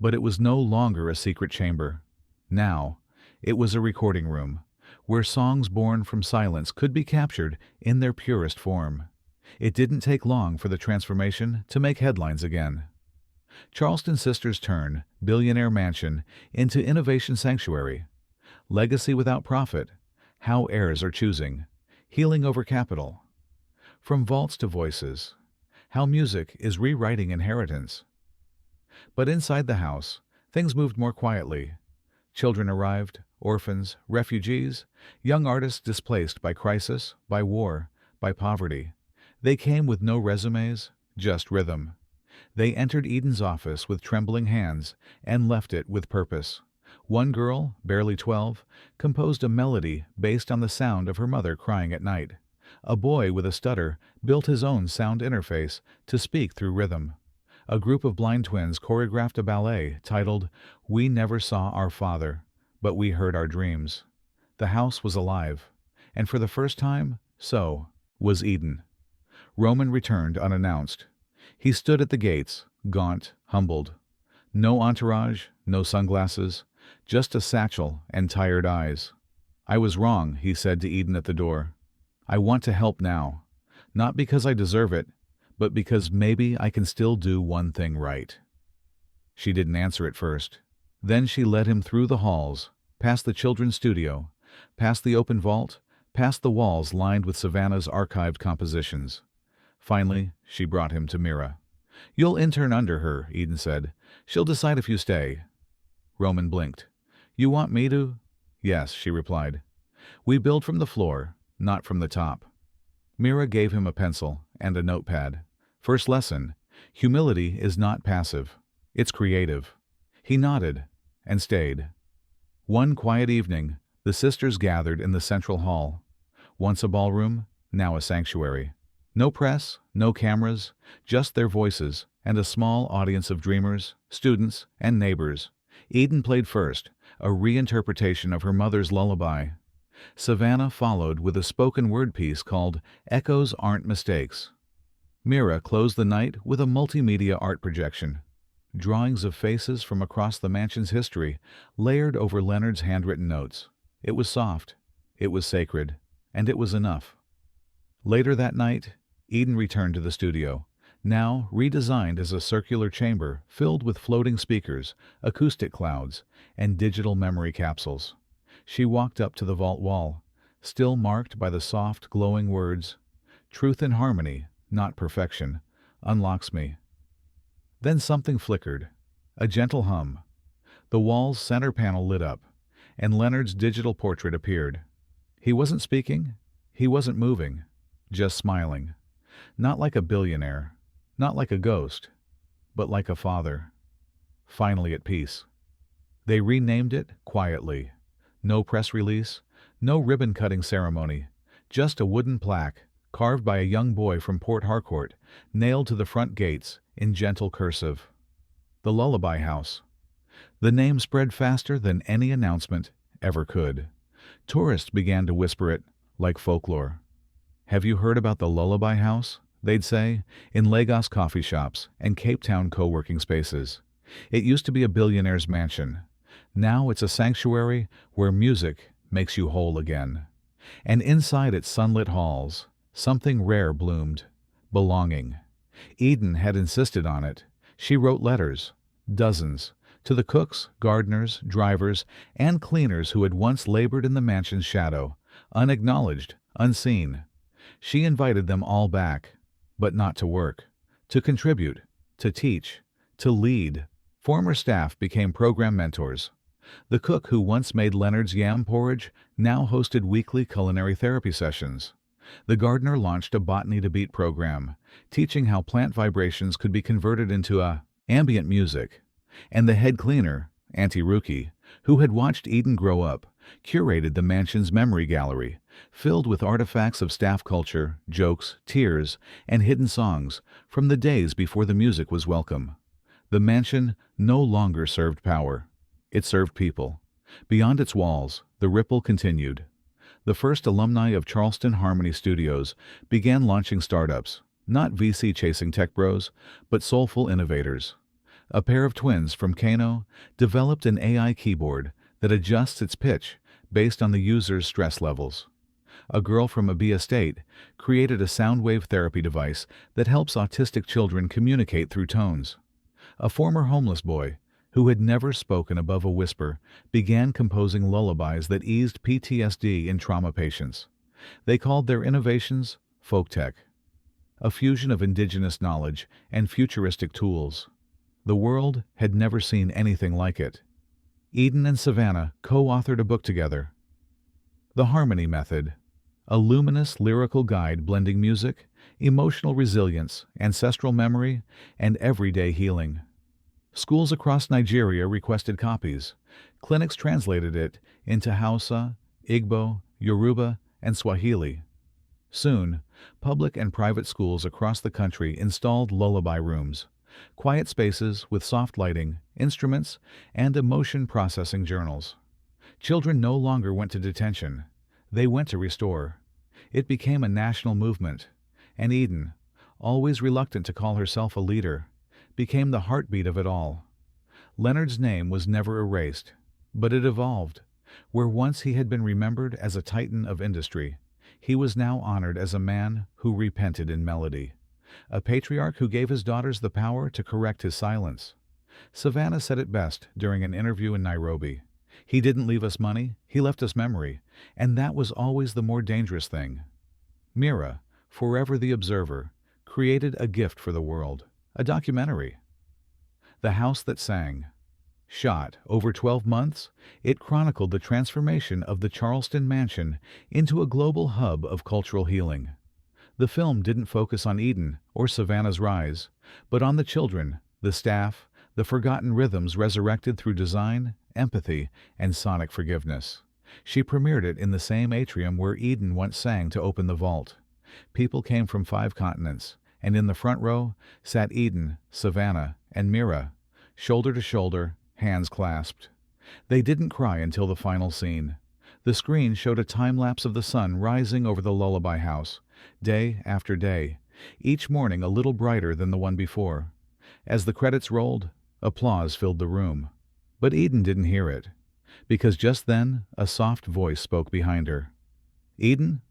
but it was no longer a secret chamber. Now, it was a recording room, where songs born from silence could be captured in their purest form. It didn't take long for the transformation to make headlines again. Charleston Sisters turn billionaire mansion into innovation sanctuary. Legacy without profit. How heirs are choosing. Healing over capital. From vaults to voices. How music is rewriting inheritance. But inside the house, things moved more quietly. Children arrived, orphans, refugees, young artists displaced by crisis, by war, by poverty. They came with no resumes, just rhythm. They entered Eden's office with trembling hands and left it with purpose. One girl, barely 12, composed a melody based on the sound of her mother crying at night. A boy with a stutter built his own sound interface to speak through rhythm. A group of blind twins choreographed a ballet titled, "We Never Saw Our Father, But We Heard Our Dreams." The house was alive, and for the first time, so was Eden. Roman returned unannounced. He stood at the gates, gaunt, humbled. No entourage, no sunglasses, just a satchel and tired eyes. "I was wrong," he said to Eden at the door. "I want to help now, not because I deserve it, but because maybe I can still do one thing right." She didn't answer at first. Then she led him through the halls, past the children's studio, past the open vault, past the walls lined with Savannah's archived compositions. Finally, she brought him to Mira. "You'll intern under her," Eden said. "She'll decide if you stay." Roman blinked. "You want me to?" "Yes," she replied. "We build from the floor, not from the top." Mira gave him a pencil and a notepad. First lesson: humility is not passive. It's creative. He nodded and stayed. One quiet evening, the sisters gathered in the central hall. Once a ballroom, now a sanctuary. No press, no cameras, just their voices and a small audience of dreamers, students, and neighbors. Eden played first, a reinterpretation of her mother's lullaby. Savannah followed with a spoken word piece called "Echoes Aren't Mistakes." Mira closed the night with a multimedia art projection. Drawings of faces from across the mansion's history, layered over Leonard's handwritten notes. It was soft, it was sacred, and it was enough. Later that night, Eden returned to the studio, now redesigned as a circular chamber filled with floating speakers, acoustic clouds, and digital memory capsules. She walked up to the vault wall, still marked by the soft, glowing words, "Truth in harmony, not perfection, unlocks me." Then something flickered, a gentle hum. The wall's center panel lit up, and Leonard's digital portrait appeared. He wasn't speaking, he wasn't moving, just smiling. Not like a billionaire, not like a ghost, but like a father. Finally at peace. They renamed it quietly. No press release, no ribbon-cutting ceremony, just a wooden plaque, carved by a young boy from Port Harcourt, nailed to the front gates in gentle cursive. The Lullaby House. The name spread faster than any announcement ever could. Tourists began to whisper it, like folklore. "Have you heard about the Lullaby House?" they'd say, in Lagos coffee shops and Cape Town co-working spaces. It used to be a billionaire's mansion. Now it's a sanctuary where music makes you whole again. And inside its sunlit halls, something rare bloomed: belonging. Eden had insisted on it. She wrote letters, dozens, to the cooks, gardeners, drivers, and cleaners who had once labored in the mansion's shadow, unacknowledged, unseen. She invited them all back, but not to work, to contribute, to teach, to lead. Former staff became program mentors. The cook who once made Leonard's yam porridge now hosted weekly culinary therapy sessions. The gardener launched a Botany to Beat program, teaching how plant vibrations could be converted into ambient music. And the head cleaner, Auntie Ruki, who had watched Eden grow up, curated the mansion's memory gallery, filled with artifacts of staff culture, jokes, tears, and hidden songs from the days before the music was welcome. The mansion no longer served power. It served people. Beyond its walls, the ripple continued. The first alumni of Charleston Harmony Studios began launching startups, not VC-chasing tech bros, but soulful innovators. A pair of twins from Kano developed an AI keyboard that adjusts its pitch based on the user's stress levels. A girl from a B estate created a sound wave therapy device that helps autistic children communicate through tones. A former homeless boy, who had never spoken above a whisper, began composing lullabies that eased PTSD in trauma patients. They called their innovations folk tech, a fusion of indigenous knowledge and futuristic tools. The world had never seen anything like it. Eden and Savannah co-authored a book together, The Harmony Method, a luminous lyrical guide blending music, emotional resilience, ancestral memory, and everyday healing. Schools across Nigeria requested copies. Clinics translated it into Hausa, Igbo, Yoruba, and Swahili. Soon, public and private schools across the country installed lullaby rooms, quiet spaces with soft lighting, instruments, and emotion processing journals. Children no longer went to detention. They went to restore. It became a national movement, and Eden, always reluctant to call herself a leader, became the heartbeat of it all. Leonard's name was never erased, but it evolved. Where once he had been remembered as a titan of industry, he was now honored as a man who repented in melody, a patriarch who gave his daughters the power to correct his silence. Savannah said it best during an interview in Nairobi. He didn't leave us money, he left us memory, and that was always the more dangerous thing. Mira, forever the observer, created a gift for the world, a documentary. The House That Sang. Shot over 12 months, it chronicled the transformation of the Charleston mansion into a global hub of cultural healing. The film didn't focus on Eden or Savannah's rise, but on the children, the staff, the forgotten rhythms resurrected through design, empathy, and sonic forgiveness. She premiered it in the same atrium where Eden once sang to open the vault. People came from 5 continents, and in the front row sat Eden, Savannah, and Mira, shoulder to shoulder, hands clasped. They didn't cry until the final scene. The screen showed a time-lapse of the sun rising over the lullaby house, day after day, each morning a little brighter than the one before. As the credits rolled, applause filled the room. But Eden didn't hear it, because just then a soft voice spoke behind her. "Eden?"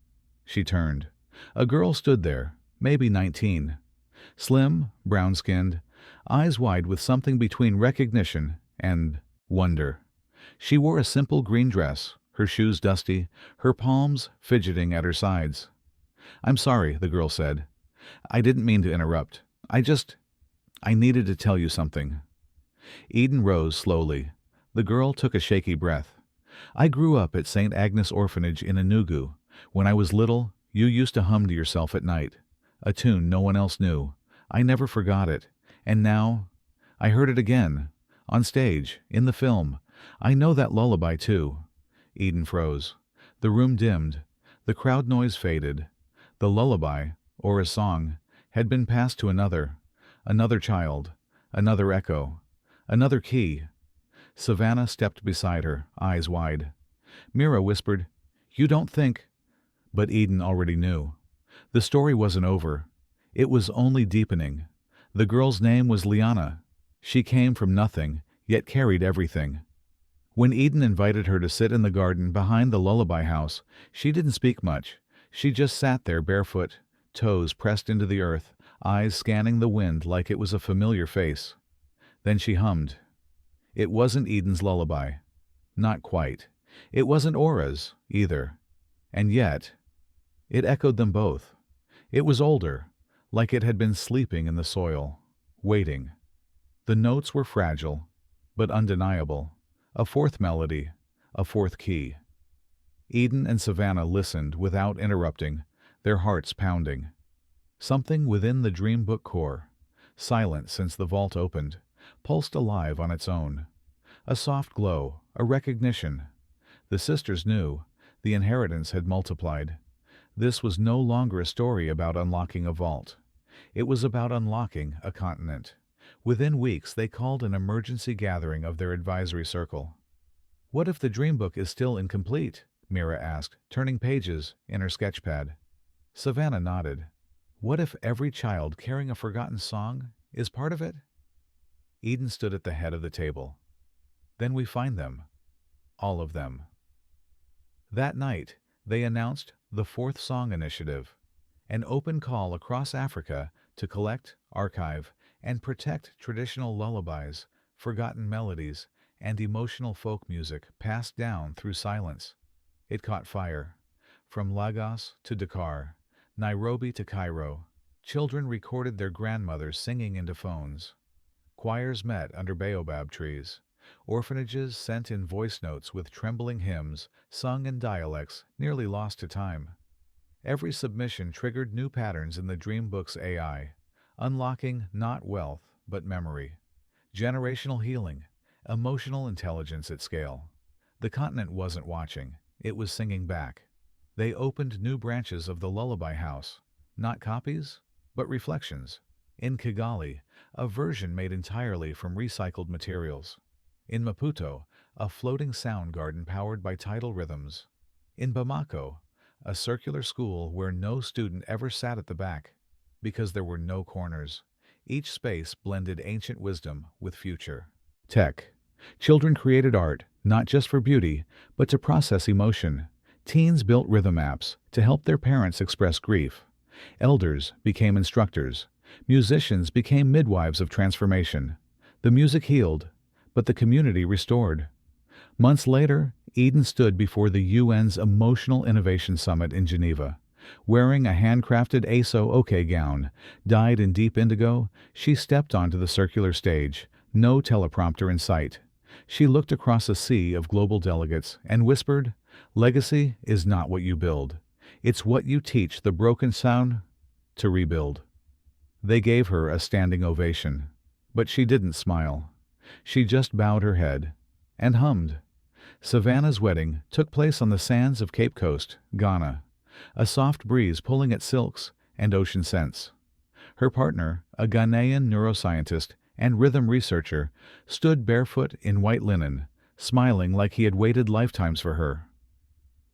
She turned. A girl stood there, maybe 19. Slim, brown-skinned, eyes wide with something between recognition and wonder. She wore a simple green dress, her shoes dusty, her palms fidgeting at her sides. "I'm sorry," the girl said. "I didn't mean to interrupt. I needed to tell you something." Eden rose slowly. The girl took a shaky breath. "I grew up at St. Agnes Orphanage in Enugu. When I was little, you used to hum to yourself at night, a tune no one else knew. I never forgot it. And now, I heard it again, on stage, in the film. I know that lullaby too." Eden froze. The room dimmed. The crowd noise faded. The lullaby, or a song, had been passed to another child, another echo, another key. Savannah stepped beside her, eyes wide. Mira whispered, "You don't think—" But Eden already knew. The story wasn't over. It was only deepening. The girl's name was Liana. She came from nothing, yet carried everything. When Eden invited her to sit in the garden behind the Lullaby house, she didn't speak much. She just sat there barefoot, toes pressed into the earth, eyes scanning the wind like it was a familiar face. Then she hummed. It wasn't Eden's lullaby. Not quite. It wasn't Aura's, either. And yet, it echoed them both. It was older, like it had been sleeping in the soil, waiting. The notes were fragile, but undeniable. A fourth melody, a fourth key. Eden and Savannah listened without interrupting, their hearts pounding. Something within the dream book core, silent since the vault opened, pulsed alive on its own. A soft glow, a recognition. The sisters knew. The inheritance had multiplied. This was no longer a story about unlocking a vault. It was about unlocking a continent. Within weeks, they called an emergency gathering of their advisory circle. "What if the dream book is still incomplete?" Mira asked, turning pages in her sketchpad. Savannah nodded. "What if every child carrying a forgotten song is part of it?" Eden stood at the head of the table. "Then we find them. All of them." That night, they announced the Fourth Song Initiative, an open call across Africa to collect, archive, and protect traditional lullabies, forgotten melodies, and emotional folk music passed down through silence. It caught fire. From Lagos to Dakar, Nairobi to Cairo, children recorded their grandmothers singing into phones. Choirs met under baobab trees. Orphanages sent in voice notes with trembling hymns, sung in dialects nearly lost to time. Every submission triggered new patterns in the dream book's AI, unlocking not wealth, but memory, generational healing, emotional intelligence at scale. The continent wasn't watching, it was singing back. They opened new branches of the Lullaby House, not copies, but reflections. In Kigali, a version made entirely from recycled materials. In Maputo, a floating sound garden powered by tidal rhythms. In Bamako, a circular school where no student ever sat at the back, because there were no corners. Each space blended ancient wisdom with future. Tech. Children created art, not just for beauty, but to process emotion. Teens built rhythm apps to help their parents express grief. Elders became instructors. Musicians became midwives of transformation. The music healed, but the community restored. Months later, Eden stood before the UN's Emotional Innovation Summit in Geneva. Wearing a handcrafted ASO-OK gown, dyed in deep indigo, she stepped onto the circular stage, no teleprompter in sight. She looked across a sea of global delegates and whispered, "Legacy is not what you build. It's what you teach the broken sound to rebuild." They gave her a standing ovation, but she didn't smile. She just bowed her head and hummed. Savannah's wedding took place on the sands of Cape Coast, Ghana, a soft breeze pulling at silks and ocean scents. Her partner, a Ghanaian neuroscientist and rhythm researcher, stood barefoot in white linen, smiling like he had waited lifetimes for her.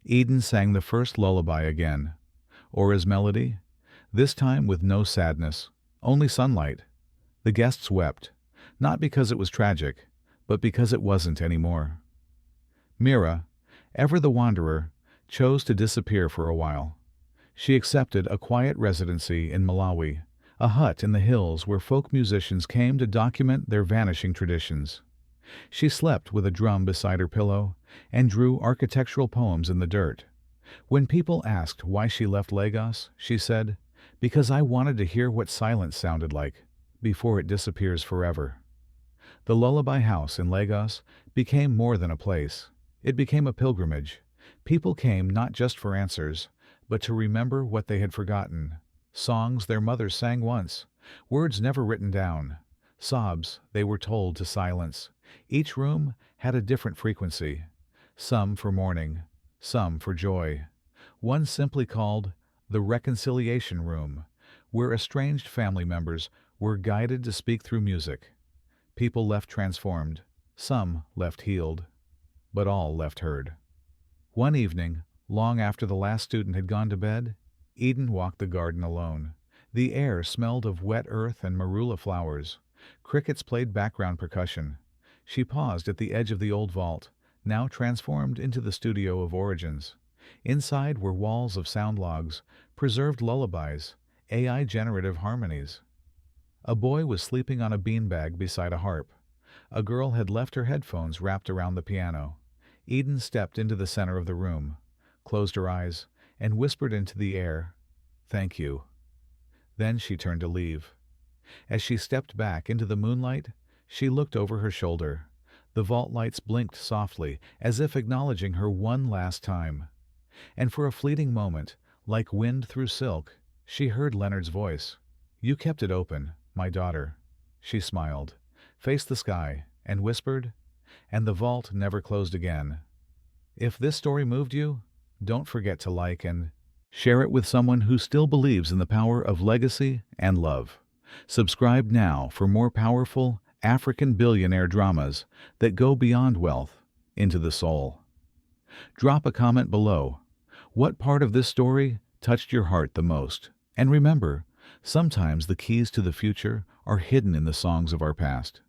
Eden sang the first lullaby again, Aura's melody, this time with no sadness, only sunlight. The guests wept, not because it was tragic, but because it wasn't anymore. Mira, ever the wanderer, chose to disappear for a while. She accepted a quiet residency in Malawi, a hut in the hills where folk musicians came to document their vanishing traditions. She slept with a drum beside her pillow and drew architectural poems in the dirt. When people asked why she left Lagos, she said, "Because I wanted to hear what silence sounded like before it disappears forever." The Lullaby House in Lagos became more than a place. It became a pilgrimage. People came not just for answers, but to remember what they had forgotten. Songs their mothers sang once, words never written down, sobs they were told to silence. Each room had a different frequency, some for mourning, some for joy. One simply called the Reconciliation Room, where estranged family members were guided to speak through music. People left transformed, some left healed, but all left heard. One evening, long after the last student had gone to bed, Eden walked the garden alone. The air smelled of wet earth and marula flowers. Crickets played background percussion. She paused at the edge of the old vault, now transformed into the studio of origins. Inside were walls of sound logs, preserved lullabies, AI generative harmonies. A boy was sleeping on a beanbag beside a harp. A girl had left her headphones wrapped around the piano. Eden stepped into the center of the room, closed her eyes, and whispered into the air, "Thank you." Then she turned to leave. As she stepped back into the moonlight, she looked over her shoulder. The vault lights blinked softly, as if acknowledging her one last time. And for a fleeting moment, like wind through silk, she heard Leonard's voice. "You kept it open, my daughter." She smiled, faced the sky, and whispered, "And the vault never closed again." If this story moved you, don't forget to like and share it with someone who still believes in the power of legacy and love. Subscribe now for more powerful African billionaire dramas that go beyond wealth into the soul. Drop a comment below. What part of this story touched your heart the most? And remember, sometimes the keys to the future are hidden in the songs of our past.